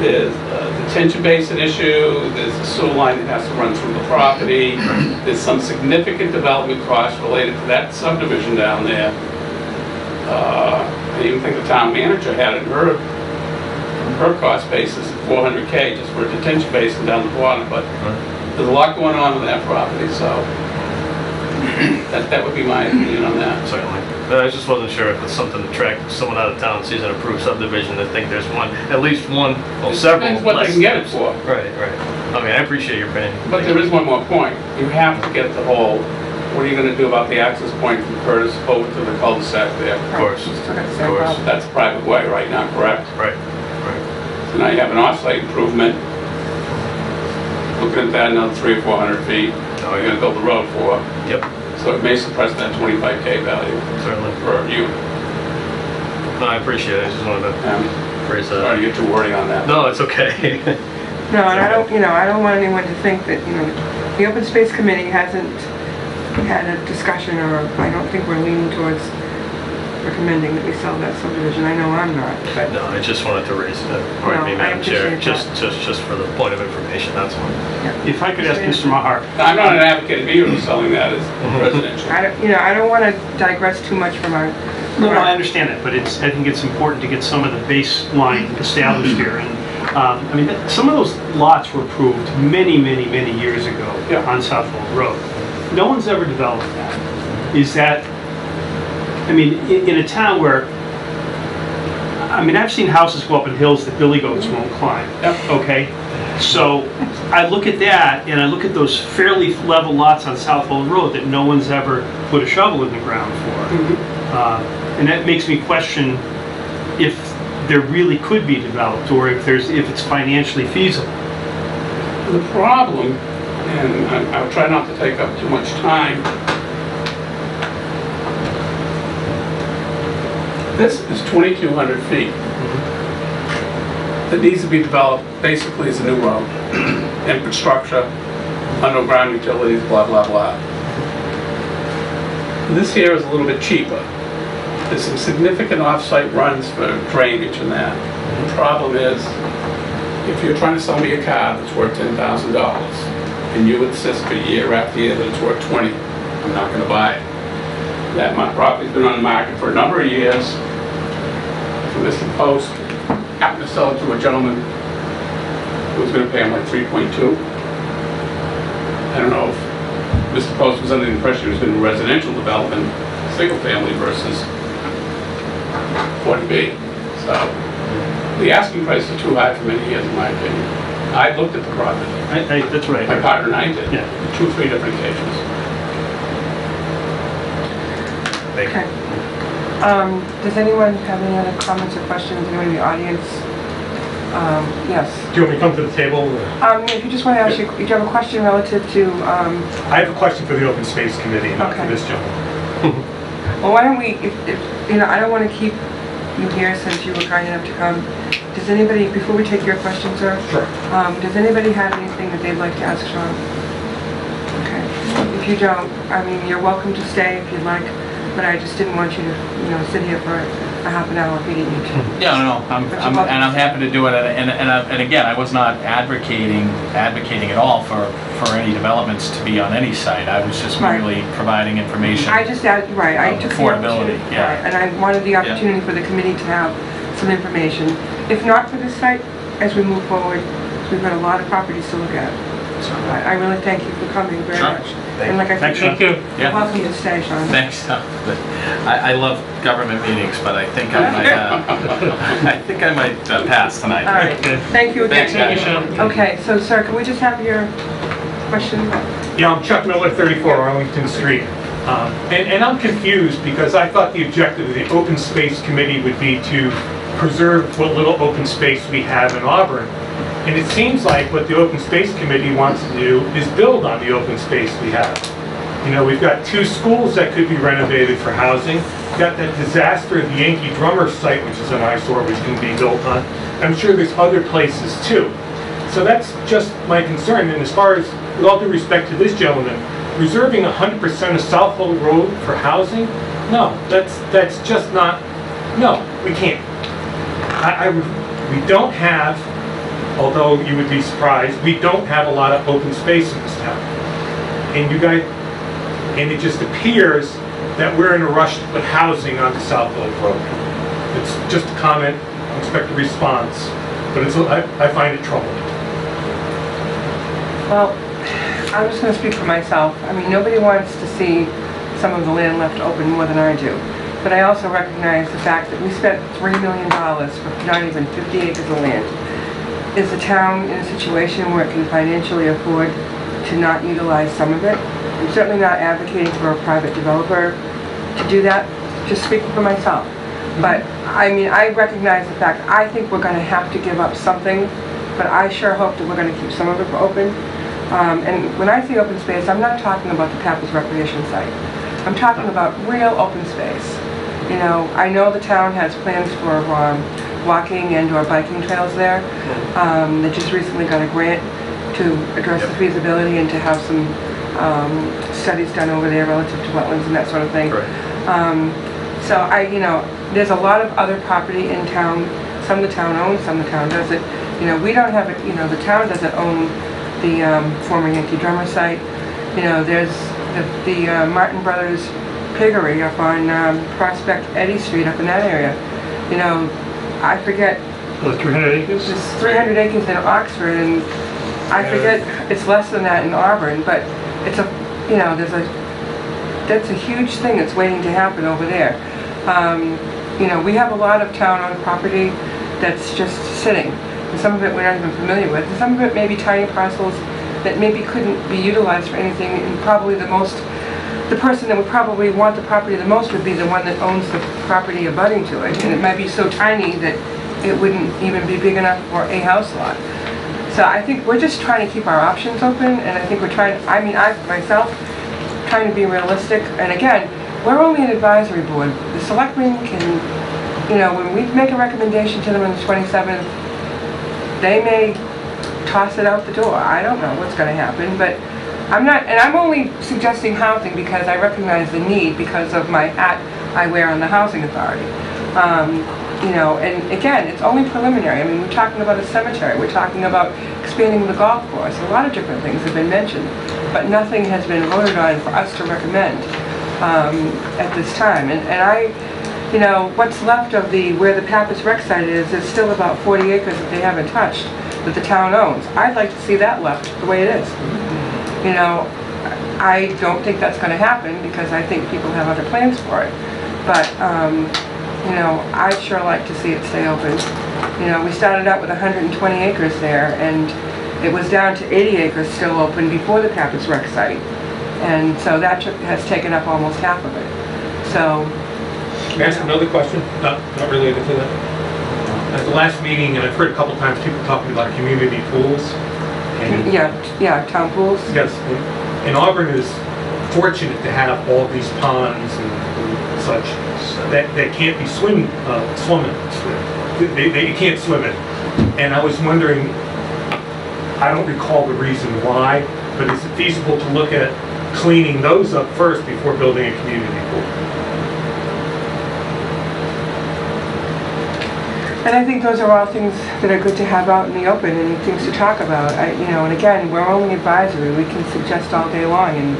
There's a detention basin issue, there's a sewer line that has to run through the property. There's some significant development costs related to that subdivision down there. I even think the town manager had it in her cost basis at $400K just for a detention basin down the bottom, but there's a lot going on with that property, so that would be my opinion on that. Certainly. I just wasn't sure if it's something to attract someone out of town sees an approved subdivision that think there's one, at least one, well, several. Depends what they can get it for. Right, right. I mean, I appreciate your opinion. But there is one more point. You have to get the whole, what are you gonna do about the access point from Curtis over to the cul-de-sac there? Of course. Still got the Of same course. problem. That's a private way right now, correct? Right, right. So now you have an off-site improvement. Looking at that, another 300 or 400 feet. Now you're gonna build the road for. Yep, So it may suppress that 25K value certainly. per unit. No, I appreciate it. I just wanted to phrase that. Sorry to get too wordy on that. No, it's okay. No, and I don't, I don't want anyone to think that, the Open Space Committee hasn't had a discussion, or I don't think we're leaning towards recommending that we sell that subdivision. I know I'm not, but No, I just wanted to raise it. No, Pardon me, I Madam Chair. appreciate Just for the point of information, that's all. If I could ask Mr. Maher, I'm not an advocate of either selling that as residential. I don't want to digress too much from our... no, I understand that, but I think it's important to get some of the baseline established here. And I mean, some of those lots were approved many years ago on Southwold Road. No one's ever developed that. Is that, I mean, in a town where, I mean, I've seen houses go up in hills that billy goats won't climb. Yep. Okay? So I look at that and I look at those fairly level lots on Southwold Road that no one's ever put a shovel in the ground for. And that makes me question if there really could be developed, or if it's financially feasible. The problem and I'll try not to take up too much time. This is 2,200 feet. That needs to be developed basically as a new road. Infrastructure, underground utilities, blah, blah, blah. This here is a little bit cheaper. There's some significant off-site runs for drainage and that. The problem is, if you're trying to sell me a car that's worth $10,000 and you insist for year after year that it's worth 20, I'm not going to buy it. That my property's been on the market for a number of years. So Mr. Post happened to sell it to a gentleman who was going to pay him like 3.2. I don't know if Mr. Post was under the impression he was going to do residential development, single family versus 40B. So the asking price is too high for many years, in my opinion. I looked at the property. That's right. My partner and I did. Yeah. 2-3 different occasions. Okay. Does anyone have any other comments or questions? Anyone in the audience? Yes. Do you want me to come to the table? If you just want to ask you, do you have a question relative to, I have a question for the Open Space Committee, not for Okay. this gentleman. well, why don't we, if, you know, I don't want to keep you here since you were kind enough to come. Does anybody, before we take your question, sir? Sure. Does anybody have anything that they'd like to ask Sean? Okay. If you don't, I mean, you're welcome to stay if you'd like, but I just didn't want you to, you know, sit here for a half an hour if you didn't need to. Yeah, no, and I'm happy to do it, and again, I was not advocating at all for any developments to be on any site. I was just Right. merely providing information. I just added, right, I took the Affordability, opportunity, yeah. right, and I wanted the opportunity for the committee to have some information. If not for this site, as we move forward, we've got a lot of properties to look at. So I really thank you for coming very Sure. much. And like I said, Thank you're you. Yeah. welcome to stay, Sean. Thanks. I love government meetings, but I think I might pass tonight. All right, thank you again. Thanks, guys. Okay, so sir, can we just have your question? Yeah, I'm Chuck Miller, 34 Arlington Street. And I'm confused because I thought the objective of the Open Space Committee would be to preserve what little open space we have in Auburn. And it seems like what the Open Space Committee wants to do is build on the open space we have. You know, we've got 2 schools that could be renovated for housing. We've got that disaster at the Yankee Drummer site, which is an eyesore, which can be built on. I'm sure there's other places too. So that's just my concern. And as far as, with all due respect to this gentleman, reserving 100% of South Hole Road for housing? No, that's just not, no, we can't. We don't have, although you would be surprised, we don't have a lot of open space in this town. And you guys, and it just appears that we're in a rush to put housing onto South Hole Road. It's just a comment, I expect a response, but I find it troubling. Well, I'm just going to speak for myself. I mean, nobody wants to see some of the land left open more than I do. But I also recognize the fact that we spent $3 million for not even 50 acres of land. Is the town in a situation where it can financially afford to not utilize some of it? I'm certainly not advocating for a private developer to do that, just speaking for myself. But, I mean, I recognize the fact, I think we're going to have to give up something, but I sure hope that we're going to keep some of it open. And when I say open space, I'm not talking about the Pappas Recreation Site. I'm talking about real open space. You know, I know the town has plans for walking and or biking trails there. They just recently got a grant to address the feasibility and to have some studies done over there relative to wetlands and that sort of thing. So you know, there's a lot of other property in town. Some the town owns, some the town doesn't. You know, we don't have it. You know, the town doesn't own the former Yankee Drummer site. You know, there's the Martin Brothers Piggery up on Prospect Eddy Street up in that area. You know, I forget. 300 acres? There's 300 acres in Oxford, and I forget it's less than that in Auburn. But it's a, you know, that's a huge thing that's waiting to happen over there. You know, we have a lot of town-owned property that's just sitting. And some of it we're not even familiar with. And some of it may be tiny parcels that maybe couldn't be utilized for anything, and probably the person that would probably want the property the most would be the one that owns the property abutting to it. And it might be so tiny that it wouldn't even be big enough for a house lot. So I think we're just trying to keep our options open, and I think we're trying, I mean, I myself, trying to be realistic. And again, we're only an advisory board. The selectmen can, you know, when we make a recommendation to them on the 27th, they may toss it out the door. I don't know what's going to happen, but I'm not, and I'm only suggesting housing because I recognize the need because of my hat I wear on the housing authority. You know, and again, it's only preliminary. I mean, we're talking about a cemetery, we're talking about expanding the golf course. A lot of different things have been mentioned, but nothing has been voted on for us to recommend at this time. And I, you know, what's left of where the Pappas Rec site is still about 40 acres that they haven't touched, that the town owns. I'd like to see that left the way it is. You know, I don't think that's going to happen because I think people have other plans for it. But, you know, I'd sure like to see it stay open. You know, we started out with 120 acres there, and it was down to 80 acres still open before the Pappas Rec site. And so that has taken up almost half of it. So... Can I ask another question, not related to that? At the last meeting, and I've heard a couple times people talking about community pools. And yeah, town pools. Yes, and Auburn is fortunate to have all these ponds and such that can't be swimming. They can't swim in. And I was wondering, I don't recall the reason why, but is it feasible to look at cleaning those up first before building a community pool? And I think those are all things that are good to have out in the open and things to talk about. You know, and again, we're only advisory. We can suggest all day long, and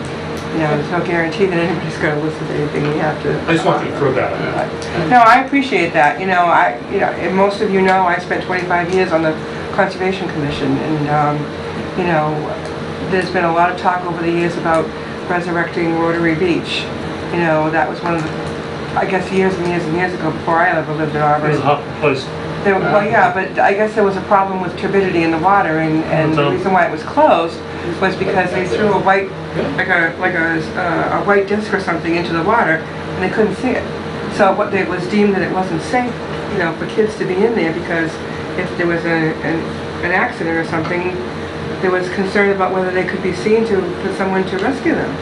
you know, there's no guarantee that anybody's going to listen to anything we have to. I just wanted to throw that out. No, I appreciate that. You know, and most of you know, I spent 25 years on the Conservation Commission, and you know, there's been a lot of talk over the years about resurrecting Rotary Beach. You know, that was one of the, I guess, years and years and years ago, before I ever lived in Auburn. It was a hot place. Well, yeah, but I guess there was a problem with turbidity in the water, and the reason why it was closed was because they threw a white, like a white disc or something into the water, and they couldn't see it. So what it was deemed that it wasn't safe, you know, for kids to be in there, because if there was an accident or something, there was concern about whether they could be seen for someone to rescue them.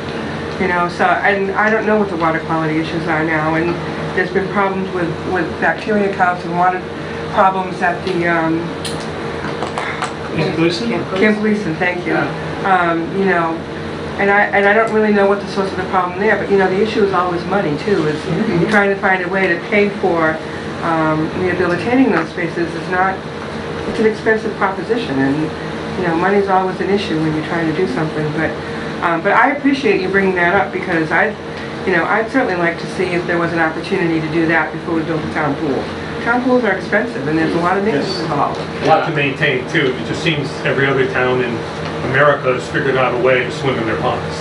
You know, so, and I don't know what the water quality issues are now, and there's been problems with bacteria counts and water problems at the, Camp Gleason? Camp Gleason, thank you. You know, and I don't really know what the source of the problem there, but you know, the issue is always money too, is trying to find a way to pay for rehabilitating those spaces is not, it's an expensive proposition, and you know, money's always an issue when you're trying to do something, but I appreciate you bringing that up, because I'd certainly like to see if there was an opportunity to do that before we built a town pool. Town pools are expensive, and there's a lot of maintenance involved. A lot to maintain too. It just seems every other town in America has figured out a way to swim in their ponds.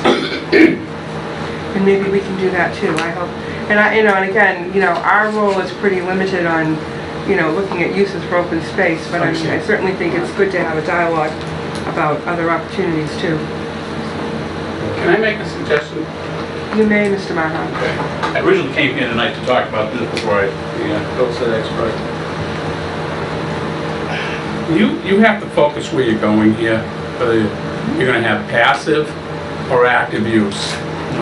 And maybe we can do that too, I hope. And you know, and again, you know, our role is pretty limited on, you know, looking at uses for open space, but I mean, I certainly think it's good to have a dialogue about other opportunities too. Can I make a suggestion? You may, Mr. Mahan. Okay. I originally came here tonight to talk about this before the bill said expert. You have to focus where you're going here, whether you're going to have passive or active use,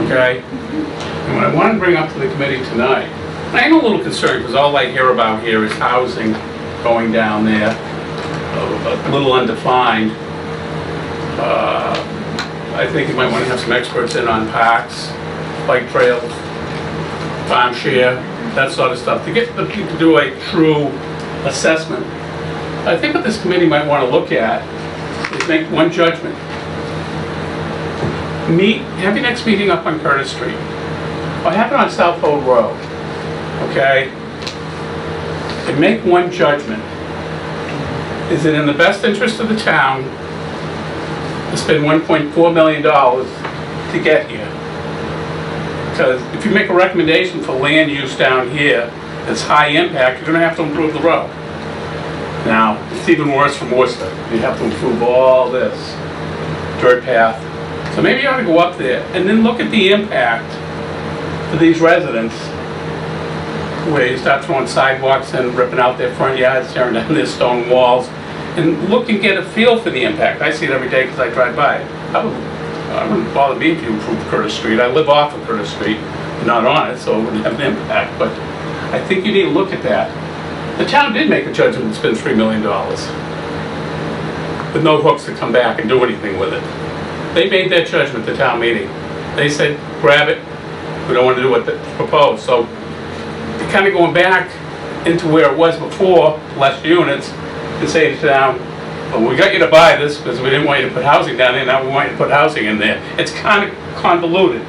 okay? And what I want to bring up to the committee tonight, and I'm a little concerned because all I hear about here is housing going down there, a little undefined. I think you might want to have some experts in on parks, bike trails, farm share, that sort of stuff, to get the people to do a true assessment. I think what this committee might want to look at is make one judgment. Have your next meeting up on Curtis Street, or have it on South Old Road, okay? And make one judgment. Is it in the best interest of the town to spend $1.4 million to get here? Because if you make a recommendation for land use down here that's high impact, you're going to have to improve the road. Now, it's even worse from Worcester. You have to improve all this dirt path. So maybe you ought to go up there and then look at the impact for these residents, where you start throwing sidewalks and ripping out their front yards, tearing down their stone walls, and look and get a feel for the impact. I see it every day because I drive by it. I wouldn't bother me if you improved Curtis Street. I live off of Curtis Street, not on it, so it wouldn't have an impact, but I think you need to look at that. The town did make a judgment to spend $3 million with no hooks to come back and do anything with it. They made that judgment at the town meeting. They said, grab it, we don't want to do what they proposed. So you're kind of going back into where it was before, less units, and say to the town, well, we got you to buy this because we didn't want you to put housing down there, now we want you to put housing in there. It's kind of convoluted.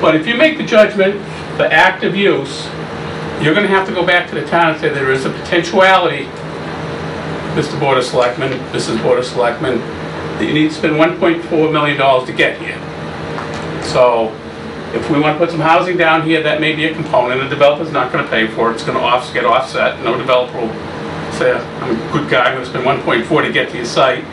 But if you make the judgment for active use, you're going to have to go back to the town and say there is a potentiality, Mr. Board of Selectmen, Mrs. Board of Selectmen, that you need to spend $1.4 million to get here. So if we want to put some housing down here, that may be a component. The developer's not going to pay for it. It's going to get offset. No developer will say, I'm a good guy, I'm going to spend 1.4 to get to your site.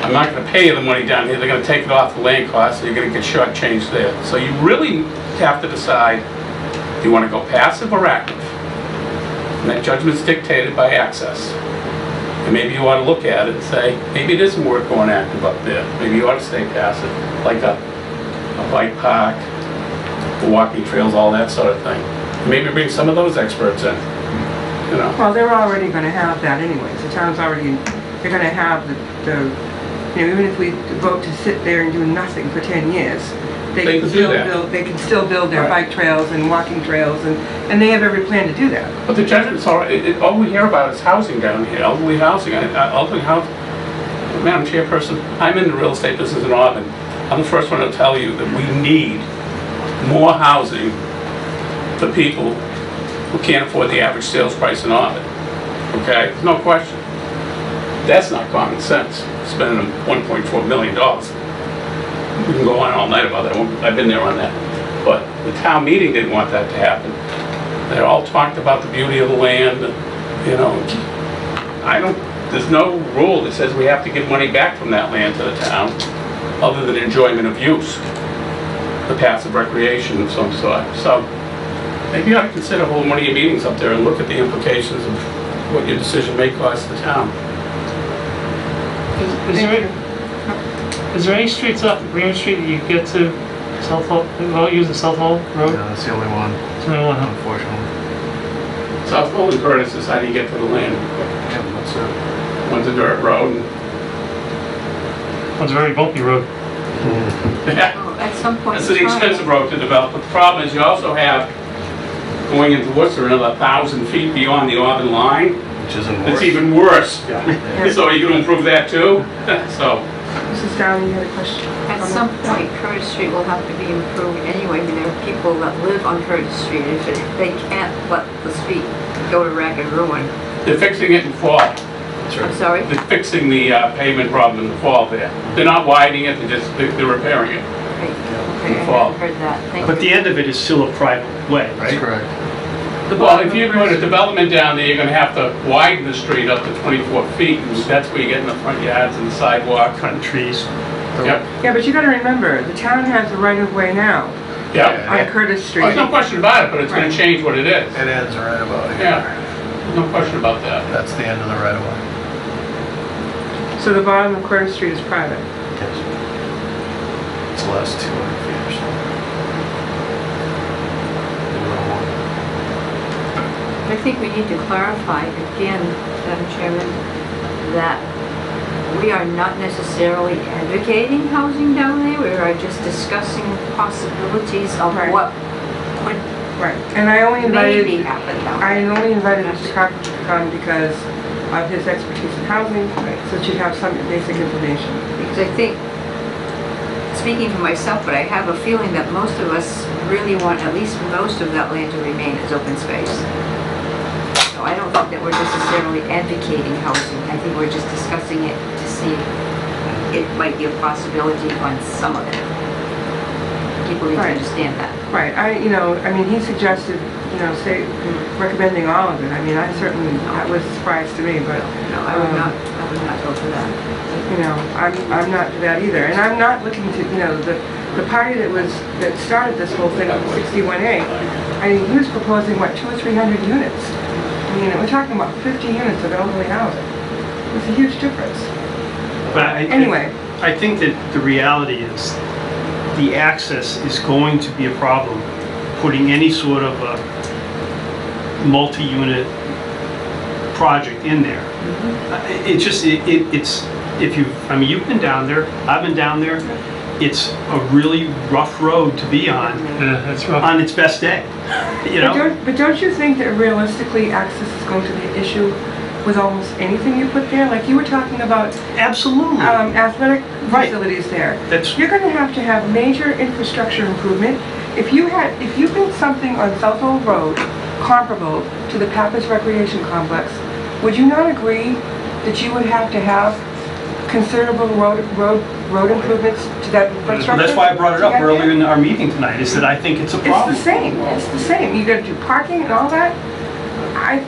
I'm not going to pay you the money down here. They're going to take it off the land cost, so you're going to get shortchanged there. So you really have to decide, do you want to go passive or active? And that judgment's dictated by access. And maybe you ought to look at it and say, maybe it isn't worth going active up there. Maybe you ought to stay passive, like a bike park, the walking trails, all that sort of thing. And maybe bring some of those experts in, you know. Well, they're already going to have that anyways. The town's already, they're going to have the you know, even if we vote to sit there and do nothing for 10 years, they can still build their bike trails and walking trails, and they have every plan to do that. But the judgment's all we hear about is housing down here, elderly housing. Elderly housing. Madam Chairperson, I'm in the real estate business in Auburn. I'm the first one to tell you that we need more housing for people who can't afford the average sales price in Auburn. Okay? There's no question. That's not common sense, spending $1.4 million. We can go on all night about that. I've been there on that. But the town meeting didn't want that to happen. They all talked about the beauty of the land, you know. There's no rule that says we have to give money back from that land to the town, other than enjoyment of use, the passive recreation of some sort. So maybe you ought to consider holding one of your meetings up there and look at the implications of what your decision may cost the town. Is there any streets off Green Street that you get to South Hall, without using South Hall Road? No, that's the only one, It's the only one, huh? unfortunately. South Hall and Curtis is how do you get to the land? Yeah, that's it. One's a dirt road. It's a very bumpy road. Yeah. Well, at some point It's in an time- expensive road to develop, but the problem is you also have, going into Worcester, another 1,000 feet beyond the Auburn line. Which isn't worse. It's even worse. Yeah. So are you gonna improve that too? So, Mrs. Downey, you had a question? At some point, Curtis Street will have to be improved anyway. I mean, there are people that live on Curtis Street. If they can't let the street go to wreck and ruin. they're fixing it in fall. That's I'm right. sorry? They're fixing the pavement problem in the fall there. They're not widening it, they're repairing it. Okay, I Fall. hadn't heard that. Thank But you. the end of it is still a private way, That's right? correct. Well, if you're doing a development down there, you're gonna have to widen the street up to 24 feet, and that's where you get in the front yards and the sidewalk. Cutting trees. Yep, Yeah, but you got to remember, the town has the right of way now yep. on Curtis Oh, Street. there's no question about it, but it's gonna Right. change what it is. It ends right about here. Yeah, no question about that. That's the end of the right of way. So the bottom of Curtis Street is private. Yes. It's the last 200 feet or so. A little more. I think we need to clarify again, Madam Chairman, that we are not necessarily advocating housing down there. We are just discussing possibilities of Right. what would Right. And I only maybe invited, happen down I there. only invited Mr. Cochran to come because of his expertise in housing, so that you'd have some basic information. Because I think, speaking for myself, but I have a feeling that most of us really want at least most of that land to remain as open space. So I don't think that we're necessarily advocating housing. I think we're just discussing it to see if it might be a possibility on some of it. People need to Right. understand that. Right, he suggested, recommending all of it. I mean, that was a surprise to me, but, No, I would not go for that. I'm not for that either. And I'm not looking to, the party that started this whole thing with 61A, I mean, he was proposing, 200 or 300 units. unit. We're talking about 50 units of elderly housing. It's a huge difference. But Anyway. I think that the reality is the access is going to be a problem, putting any sort of a multi-unit project in there. It just, it's, if you, I mean, you've been down there, I've been down there, it's a really rough road to be on, Yeah, that's rough. on its best day, you know? But don't you think that realistically access is going to be an issue with almost anything you put there? Like you were talking about Absolutely. athletic Right. facilities there. That's, You're going to have major infrastructure improvement. If you built something on Southall Road comparable to the Pappas Recreation Complex, would you not agree that you would have to have considerable road improvements to that infrastructure? that's why I brought it to up get there? earlier in our meeting tonight, is that I think it's a problem. It's the same. It's the same. You got to do parking and all that.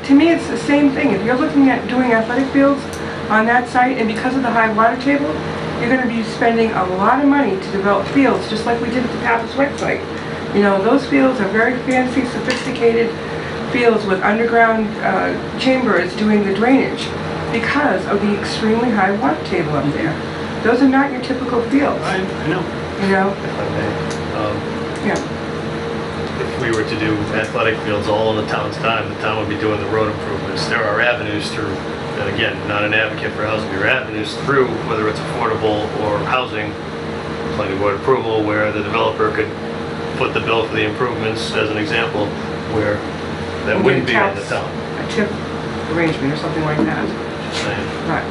To me, it's the same thing. If you're looking at doing athletic fields on that site, and because of the high water table, you're going to be spending a lot of money to develop fields, just like we did at the Pappas Rec site. You know, those fields are very fancy, sophisticated fields with underground chambers doing the drainage because of the extremely high water table up there. Those are not your typical fields. I know. You know? If I may. Yeah. If we were to do athletic fields all in the town's time, the town would be doing the road improvements. There are avenues through, and again, not an advocate for housing, there are avenues through, whether it's affordable or housing, planning board approval, where the developer could put the bill for the improvements, as an example, where that And wouldn't be get on the tax- town. A tip arrangement or something like that. Just saying. Right.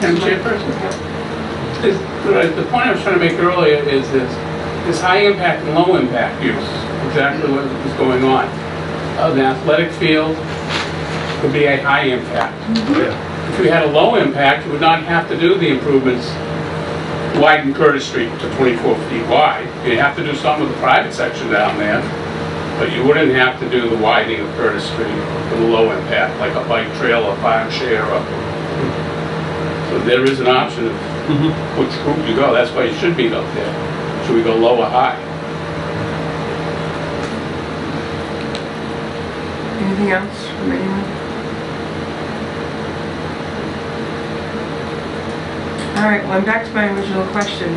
And Chairperson, the point I was trying to make earlier is this high impact and low impact use, exactly what is going on. An athletic field could be a high impact. Yeah. If we had a low impact, you would not have to do the improvements, widen Curtis Street to 24 feet wide. You'd have to do some of the private section down there, but you wouldn't have to do the widening of Curtis Street for the low impact, like a bike trail or farm share. So there is an option of which group you go. That's why you should be up there. Should we go low or high? Anything else from anyone? All right, well, I'm back to my original question.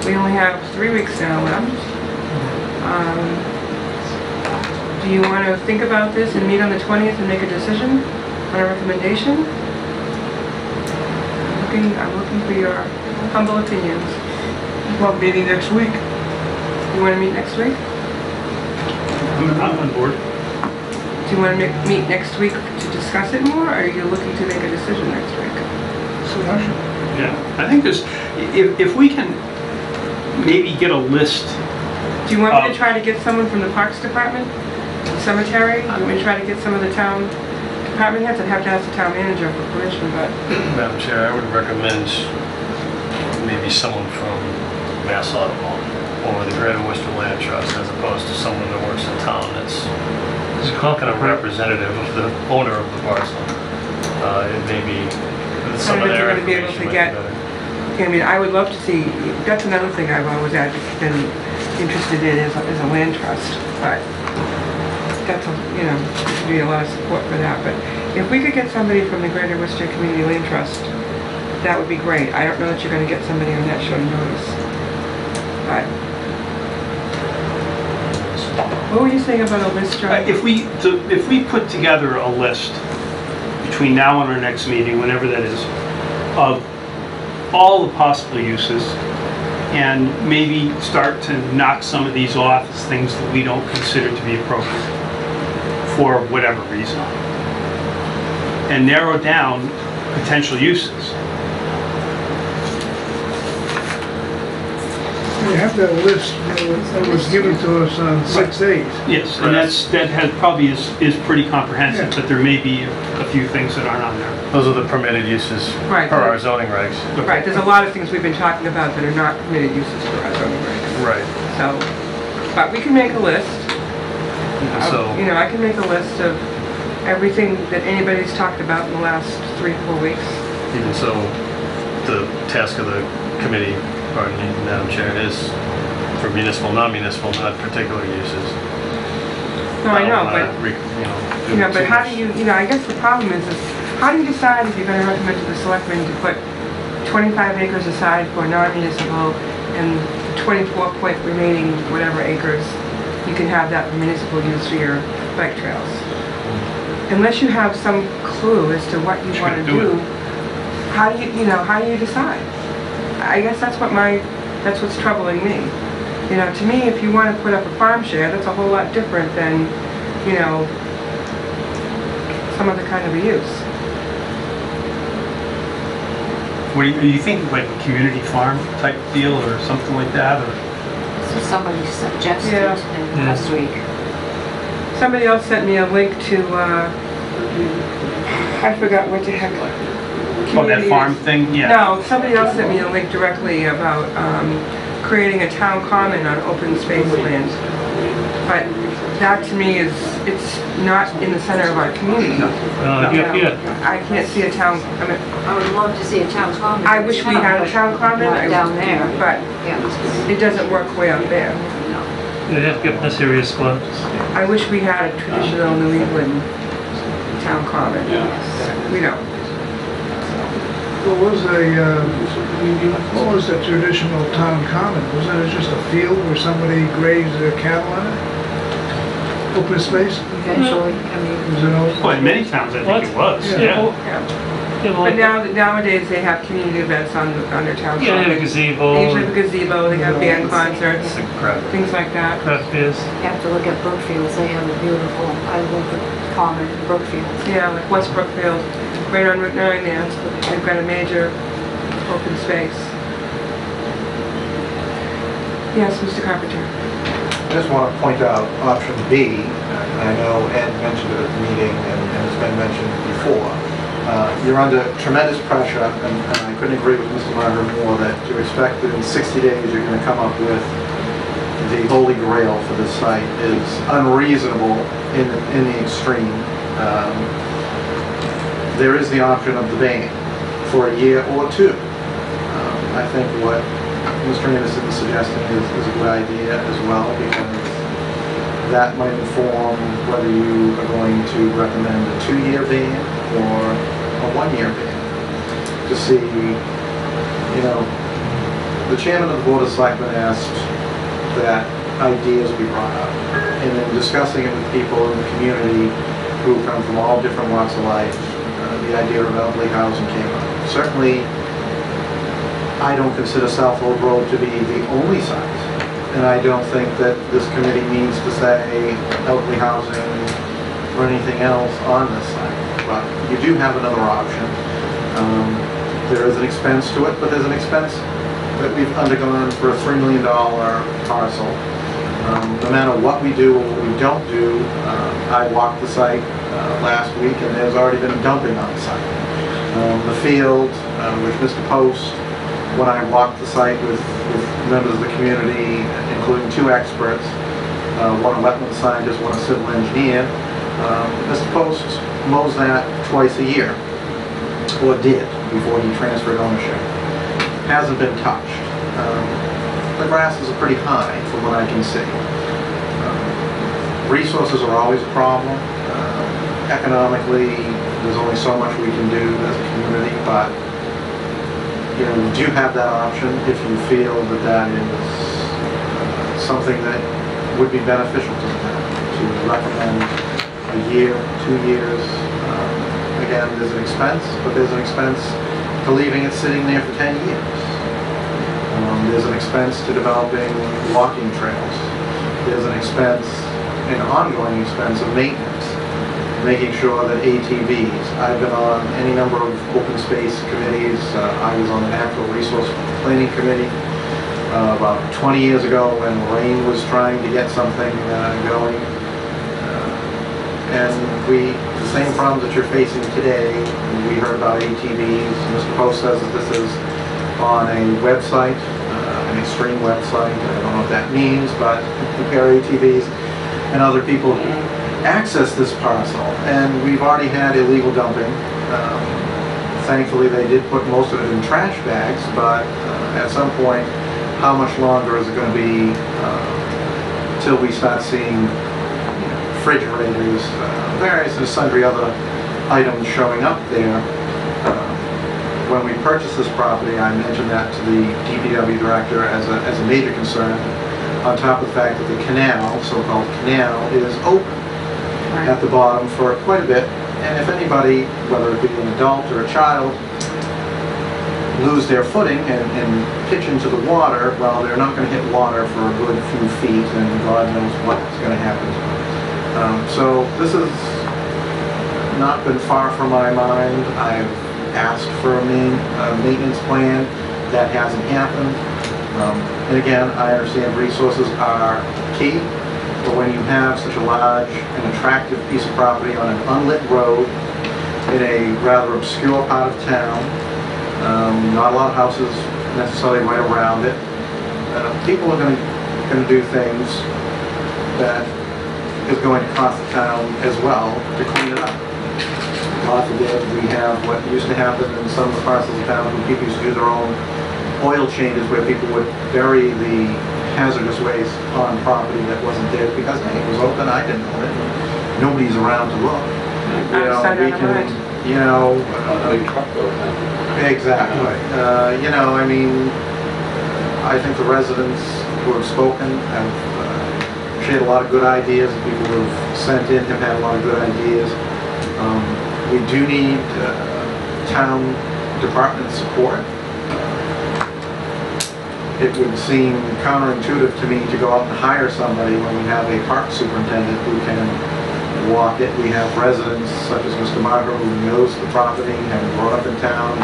We only have 3 weeks now left. Do you want to think about this and meet on the 20th and make a decision on a recommendation? I'm looking for your humble opinions. Well, meeting next week. You want to meet next week? I'm on board. Do you want to meet next week to discuss it more, or are you looking to make a decision next week? Discussion. Yeah, I think there's, if we can maybe get a list. Do you want me to try to get someone from the Parks Department, Cemetery? Do you want me to try to get some of the town department heads? I'd have to ask the town manager for permission, but... Madam Chair, I would recommend maybe someone from Mass Automall or the Greater Worcester Land Trust, as opposed to someone that works in town that's kind of representative of the owner of the parcel. It may be some I of don't know if their you're gonna be able information to might get- be better. I mean, I would love to see, that's another thing I've always been interested in is a land trust, but that's, you know, there should be a lot of support for that, but if we could get somebody from the Greater Worcester Community Land Trust, that would be great. I don't know that you're gonna get somebody on that short notice, but... What were you saying about a list, John? If we put together a list between now and our next meeting, whenever that is, of all the possible uses, and maybe start to knock some of these off as things that we don't consider to be appropriate for whatever reason, and narrow down potential uses. We have that list that was given to us on 6/8. Yes, and that probably is pretty comprehensive, Yeah. but there may be a few things that aren't on there. Those are the permitted uses Right. per our zoning regs. Right, there's a lot of things we've been talking about that are not permitted uses for our zoning regs. Right. So, but we can make a list. So, You know, I can make a list of everything that anybody's talked about in the last 3-4 weeks. even so, the task of the committee, pardon me, Madam Chair, is for municipal, non-municipal, not particular uses. No, I know, don't but wanna do You know, it but too how much. do you, I guess the problem is how do you decide if you're gonna recommend to the selectmen to put 25 acres aside for non-municipal and 24 point remaining whatever acres you can have that for municipal use for your bike trails? Unless you have some clue as to what you Just want to gotta do do, how do you decide? I guess that's what's troubling me. You know, to me, if you want to put up a farm share, that's a whole lot different than, you know, some other kind of a use. What do you think, like a community farm type deal or something like that, or? So somebody suggested Yeah. last week. Somebody else sent me a link to, I forgot what the heck. Oh, that community farm is. thing? Yeah. No, somebody else sent me a link directly about creating a town common on open space land. But that to me is, it's not in the center of our community. You know, I can't see a town, I mean, I would love to see a town common. I wish we had a town common. Not down there. But Yeah. it doesn't work way out there. They have to get this area split. I wish we had a traditional New England town common. We don't. What was the traditional town common? Wasn't it just a field where somebody grazed their cattle on it? Open space? Eventually, I mean, Was it open? Well, in many towns, I think it was, Yeah. yeah. Yeah. Yeah, But nowadays they have community events on their town yeah, they have a common. gazebo. They usually have a gazebo, they have band concerts, It's a crap. things like that. Craft beers. you have to look at Brookfield, they have a beautiful, I love the common in Brookfield. Yeah, like West Brookfield, right on Route 9 there. They've got a major open space. Yes, Mr. Carpenter. I just want to point out option B, and I know Ed mentioned it at the meeting and it's been mentioned before. You're under tremendous pressure, and I couldn't agree with Mr. Margaret more that to expect that in 60 days you're going to come up with the holy grail for this site is unreasonable in the extreme. There is the option of the ban for a year or two. I think what Mr. Anderson is suggesting is a good idea as well, because that might inform whether you are going to recommend a 2-year ban or a 1-year ban. To see, you know, the chairman of the Board of Selectmen asked that ideas be brought up, and then discussing it with people in the community who come from all different walks of life, the idea of elderly housing came up. Certainly, I don't consider South Old Road to be the only site, and I don't think that this committee needs to say elderly housing or anything else on this site. But you do have another option. There is an expense to it, but there's an expense that we've undergone for a $3 million parcel. No matter what we do or what we don't do, I walked the site last week, and there's already been dumping on the site. The field, which Mr. Post, when I walked the site with members of the community, including 2 experts, one a wetland scientist, one a civil engineer, Mr. Post mows that twice a year, or did before he transferred ownership. Hasn't been touched. The grasses are pretty high from what I can see. Resources are always a problem. Economically, there's only so much we can do as a community, but you know, you do have that option if you feel that that is something that would be beneficial to the town, to recommend a year, 2 years. Again, there's an expense, but there's an expense to leaving it sitting there for 10 years. There's an expense to developing walking trails. There's an expense, an ongoing expense of maintenance, making sure that ATVs, I've been on any number of open space committees. I was on the Natural Resource Planning Committee about 20 years ago when Lorraine was trying to get something going. And the same problems that you're facing today, we heard about ATVs. Mr. Post says that this is on a website, an extreme website. I don't know what that means, but there are ATVs and other people access this parcel, and we've already had illegal dumping. Thankfully, they did put most of it in trash bags, but at some point, how much longer is it going to be till we start seeing refrigerators, various and sundry other items showing up there. When we purchased this property, I mentioned that to the DPW director as a major concern, on top of the fact that the canal, so-called canal, is open at the bottom for quite a bit. And if anybody, whether it be an adult or a child, lose their footing and pitch into the water, well, they're not going to hit water for a good few feet, and God knows what's going to happen to them. So this has not been far from my mind. I've asked for a maintenance plan. That hasn't happened. And again, I understand resources are key, but when you have such a large and attractive piece of property on an unlit road in a rather obscure part of town, not a lot of houses necessarily right around it, people are going to do things that is going to cost the town as well to clean it up. God forbid we have what used to happen in some of the parcels of town when people used to do their own oil changes, where people would bury the hazardous waste on property that wasn't there because, hey, it was open, I didn't know it, nobody's around to look. You know, we can, you know, exactly. You know, I mean, I think the residents who have spoken have shared a lot of good ideas. People who have sent in have had a lot of good ideas. We do need town department support. It would seem counterintuitive to me to go out and hire somebody when we have a park superintendent who can walk it. We have residents such as Mr. Margaret who knows the property, having grown up in town,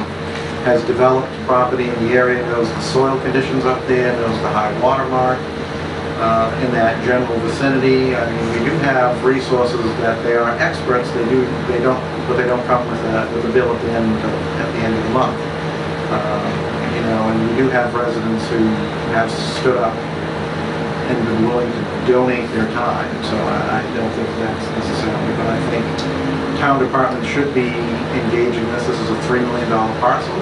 has developed property in the area, knows the soil conditions up there, knows the high water mark in that general vicinity. I mean, we do have resources that they are experts. But they don't come with a bill at the end of the month. You know, and we do have residents who have stood up and been willing to donate their time. So I don't think that's necessarily, but I think town departments should be engaging this. This is a $3 million parcel.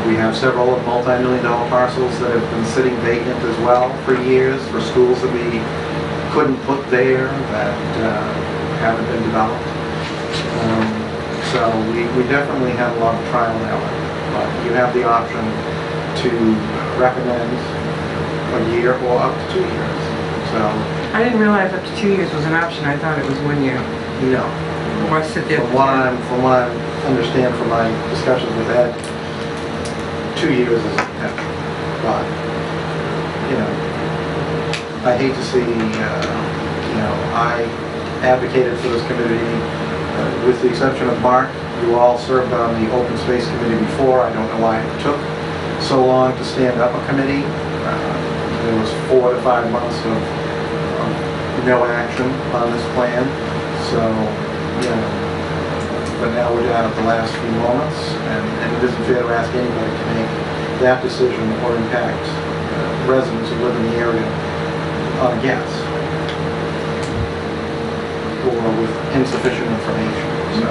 We have several multi-million-dollar parcels that have been sitting vacant as well for years, for schools that we couldn't put there that haven't been developed. So we definitely have a lot of trial and error. But you have the option to recommend a year or up to 2 years. So I didn't realize up to 2 years was an option. I thought it was 1 year. no. What's the difference? From what I understand from my discussions with Ed, 2 years is intention. But you know, I hate to see. You know, I advocated for this community, with the exception of Mark. You all served on the Open Space Committee before. I don't know why it took so long to stand up a committee. There was 4 to 5 months of no action on this plan. So, you know, but now we're down at the last few moments, and it isn't fair to ask anybody to make that decision or impact residents who live in the area on a guess or with insufficient information. So.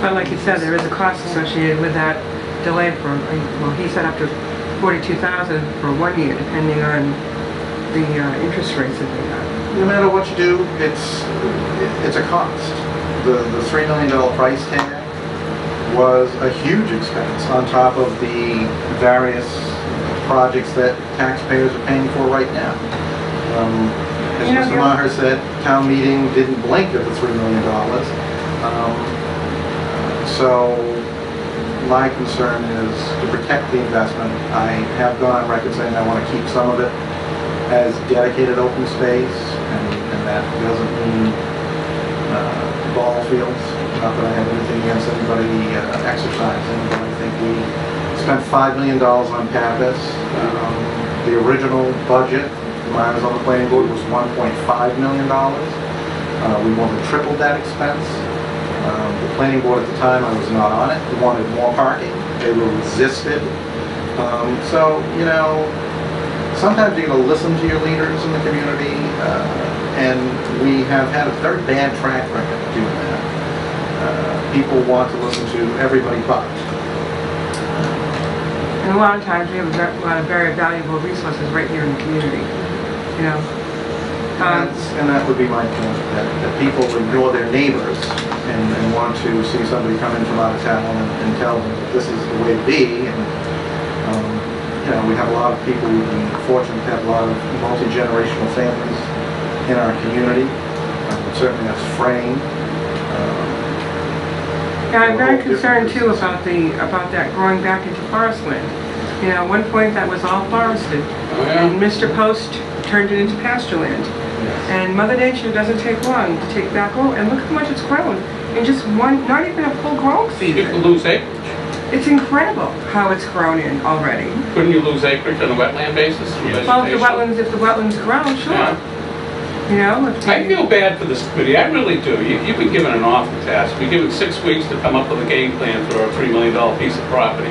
But like you said, there is a cost associated with that delay for, well, he said up to $42,000 for 1 year, depending on the interest rates that they got. No matter what you do, it's a cost. The $3 million price tag was a huge expense on top of the various projects that taxpayers are paying for right now. As Mr. Maher said, town meeting didn't blink at the $3 million. So my concern is to protect the investment. I have gone on record saying I want to keep some of it as dedicated open space, and that doesn't mean ball fields. Not that I have anything against anybody exercising, but I think we spent $5 million on Pappas. The original budget when I was on the planning board was $1.5 million. We more than tripled that expense. The planning board at the time, I was not on it. They wanted more parking. They were resisted. So, you know, sometimes you're going to listen to your leaders in the community, and we have had a very bad track record of doing that. People want to listen to everybody but. And a lot of times we have a lot of very valuable resources right here in the community, you know. And that would be my point, that people ignore their neighbors and want to see somebody come in from out of town and tell them that this is the way to be. And, you know, we have a lot of people, we've been fortunate to have a lot of multi-generational families in our community. Certainly that's fraying. Yeah, I'm very concerned too about that growing back into forest land. You know, at one point that was all forested, and Mr. Post turned it into pasture land. And Mother Nature doesn't take long to take back over, and look how much it's grown in just one, not even a full grown People season. lose acreage. It's incredible how it's grown in already. Couldn't you lose acreage on a wetland basis? Well, if the wetlands grow, sure. Yeah. You know, if I feel bad for this committee, I really do. You've been given an awful task. You've been given 6 weeks to come up with a game plan for a $3 million piece of property.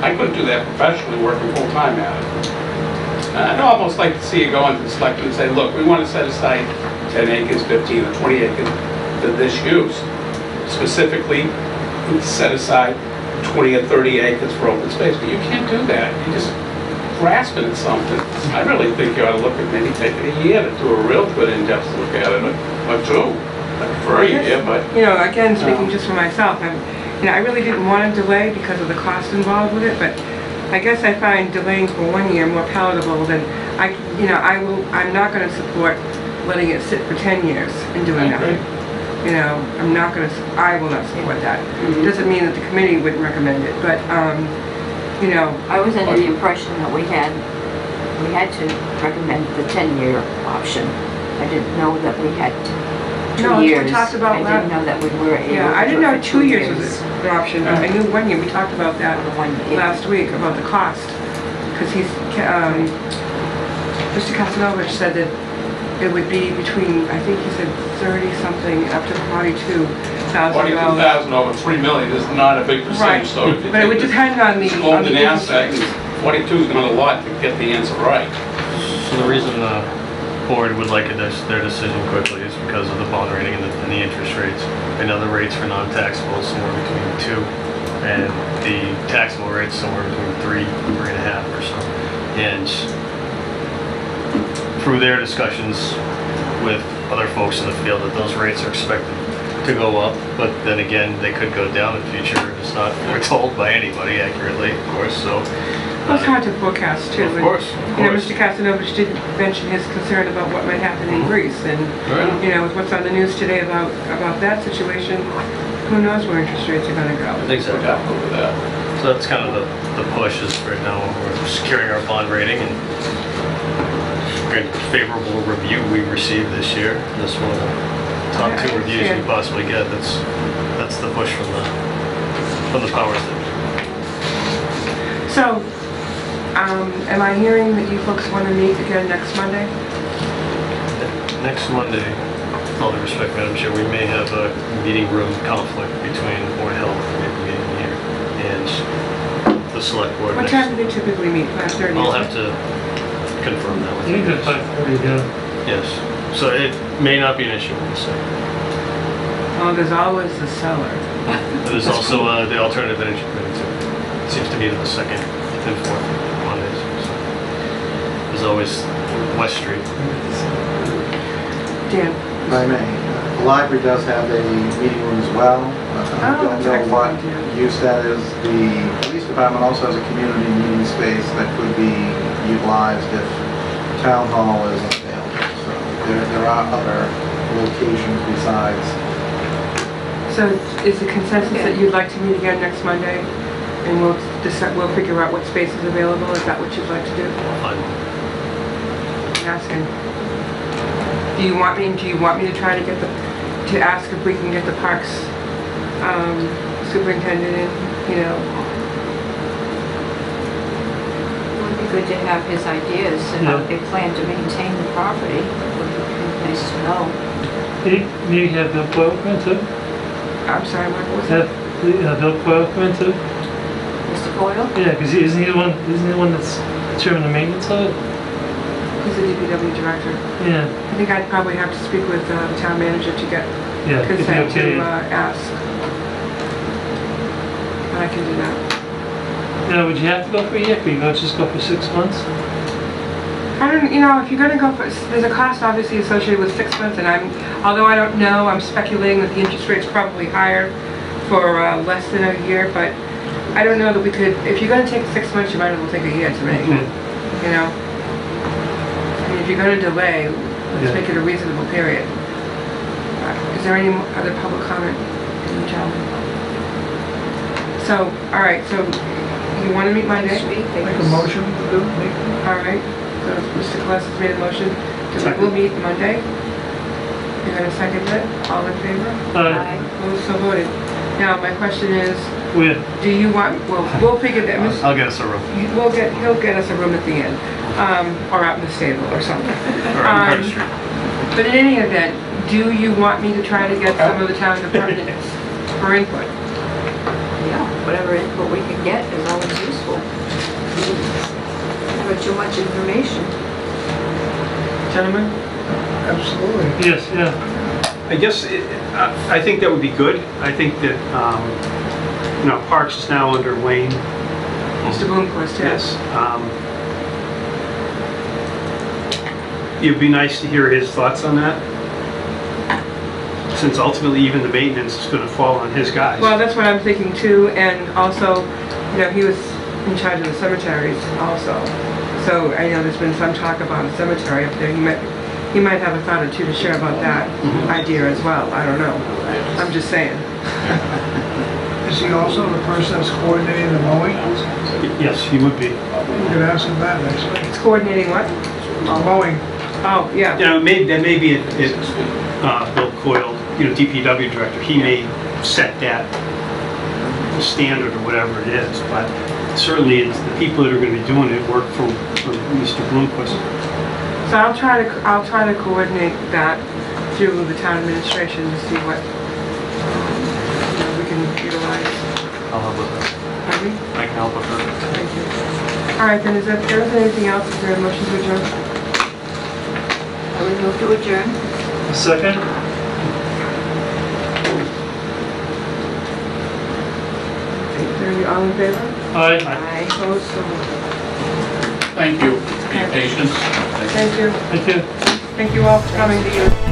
I couldn't do that professionally, working full-time at it. I'd almost like to see you go into the selectmen and say, look, we want to set aside 10 acres, 15 or 20 acres for this use. Specifically, set aside 20 or 30 acres for open space, but you can't do that. You're just grasping at something. I really think you ought to look at maybe taking a year to do a real good in-depth look at it, or two. I prefer a year, but... You know, again, speaking just for myself, I really didn't want to delay because of the cost involved with it, but I guess I find delaying for 1 year more palatable than I'm not going to support letting it sit for 10 years and doing nothing. You know, I will not support that. It doesn't mean that the committee wouldn't recommend it, but, you know. I was under the impression that we had to recommend the 10-year option. I didn't know that we had 2 years. No, we talked about that. I didn't know that we were able to. Yeah, I didn't know 2 years was an option. I knew 1 year. We talked about that last week, about the cost. Because Mr. Kastanovich said that it would be between, I think he said 30-something up to $42,000. $42,000 over $3 million is not a big percentage, Right. so... But it would depend on the... Golden asset, 42 is not a lot to get the answer right. So the reason the board would like their decision quickly is because of the bond rating and the interest rates. I know the rates for non-taxable is somewhere between 2, and the taxable rates somewhere between 3, 3.5 or so. And through their discussions with other folks in the field, that those rates are expected to go up, but then again, they could go down in the future. It's not foretold by anybody accurately, of course, so... Well, it's hard to forecast, too. Of course. You know, Mr. Kastanovich did mention his concern about what might happen in Greece, and, you know, with what's on the news today about that situation, who knows where interest rates are going to go. Exactly. Over that. So that's kind of the push is right now we're securing our bond rating and good favorable review we received this year. This one of the top 2 reviews we possibly get. That's the push from the powers that. So, am I hearing that you folks want to meet again next Monday? Next Monday, with all due respect, Madam Chair, we may have a meeting room conflict between Board of Health meeting here and the Select Board. What time do they typically meet? 5:30? I'll have to confirm that with you. You can 5:30, yeah. Yes. So it may not be an issue, we'll see. Oh, there's always the cellar. There's also the Alternative Energy Committee too. It seems to be the second and fourth Mondays. So there's always West Street. Dan? If I may, the library does have a meeting room as well. I don't know what use that is. The police department also has a community meeting space that could be utilized if town hall isn't available. So there are other locations besides. So is the consensus that you'd like to meet again next Monday? And we'll figure out what space is available? Is that what you'd like to do? Fine. I'm asking. Do you want me to try to ask if we can get the parks superintendent in, you know? It would be good to have his ideas and how they plan to maintain the property. It would be nice to know. Maybe have Bill Coyle come in too? I'm sorry, what was that? Have Bill Coyle come in too? Mr. Coyle? Yeah, because isn't he the one that's chairman of maintenance of it? He's the DPW director. Yeah. I think I'd probably have to speak with the town manager to get consent to ask. But I can do that. Now, would you have to go for a year? Could you not just go for 6 months? I don't, you know, if you're gonna go for, there's a cost obviously associated with 6 months, and although I don't know, I'm speculating that the interest rate's probably higher for less than a year, but I don't know that we could, if you're gonna take 6 months, you might as well take a year to me, you know? I mean, if you're gonna delay, let's make it a reasonable period. Is there any other public comment? Gentlemen? So, all right, so you want to meet Monday? Make a motion to do, make. All right, so Mr. Coless has made a motion, so we'll meet Monday. You're gonna second it? All in favor? Opposed, so voted. Now, my question is, do you want, well, we'll figure that, I'll get us a room. he'll get us a room at the end, or out in the stable or something. Or on Carter Street. But in any event, do you want me to try to get some of the town departments for input? Yeah, whatever input we can get is always useful. But too much information. Gentlemen? Absolutely. Yes, yeah. I guess, I think that would be good. I think that, you know, Parks is now under Wayne. Mr. Bloomquist, yes. It'd be nice to hear his thoughts on that, since ultimately even the maintenance is going to fall on his guys. Well, that's what I'm thinking too, and also, you know, he was in charge of the cemeteries also. So I know there's been some talk about a cemetery up there. He might have a thought or two to share about that idea as well. I don't know. I'm just saying. Is he also the person that's coordinating the mowing? Yes, he would be. We could ask him that next week. It's coordinating what? Mowing. Oh, yeah. You know, that may be Bill Coyle, you know, DPW director. He may set that standard or whatever it is, but certainly it's the people that are going to be doing it work for Mr. Bloomquist. So I'll try to coordinate that through the town administration to see what we can utilize. I'll help with that. Pardon me? I can help with that. Thank you. All right, then, is there anything else? Is there a motion to adjourn? I would move to adjourn. Second? All in favor? Aye. Aye. Opposed? So moved. Thank you for your patience. Thank you. Thank you. Thank you all for coming.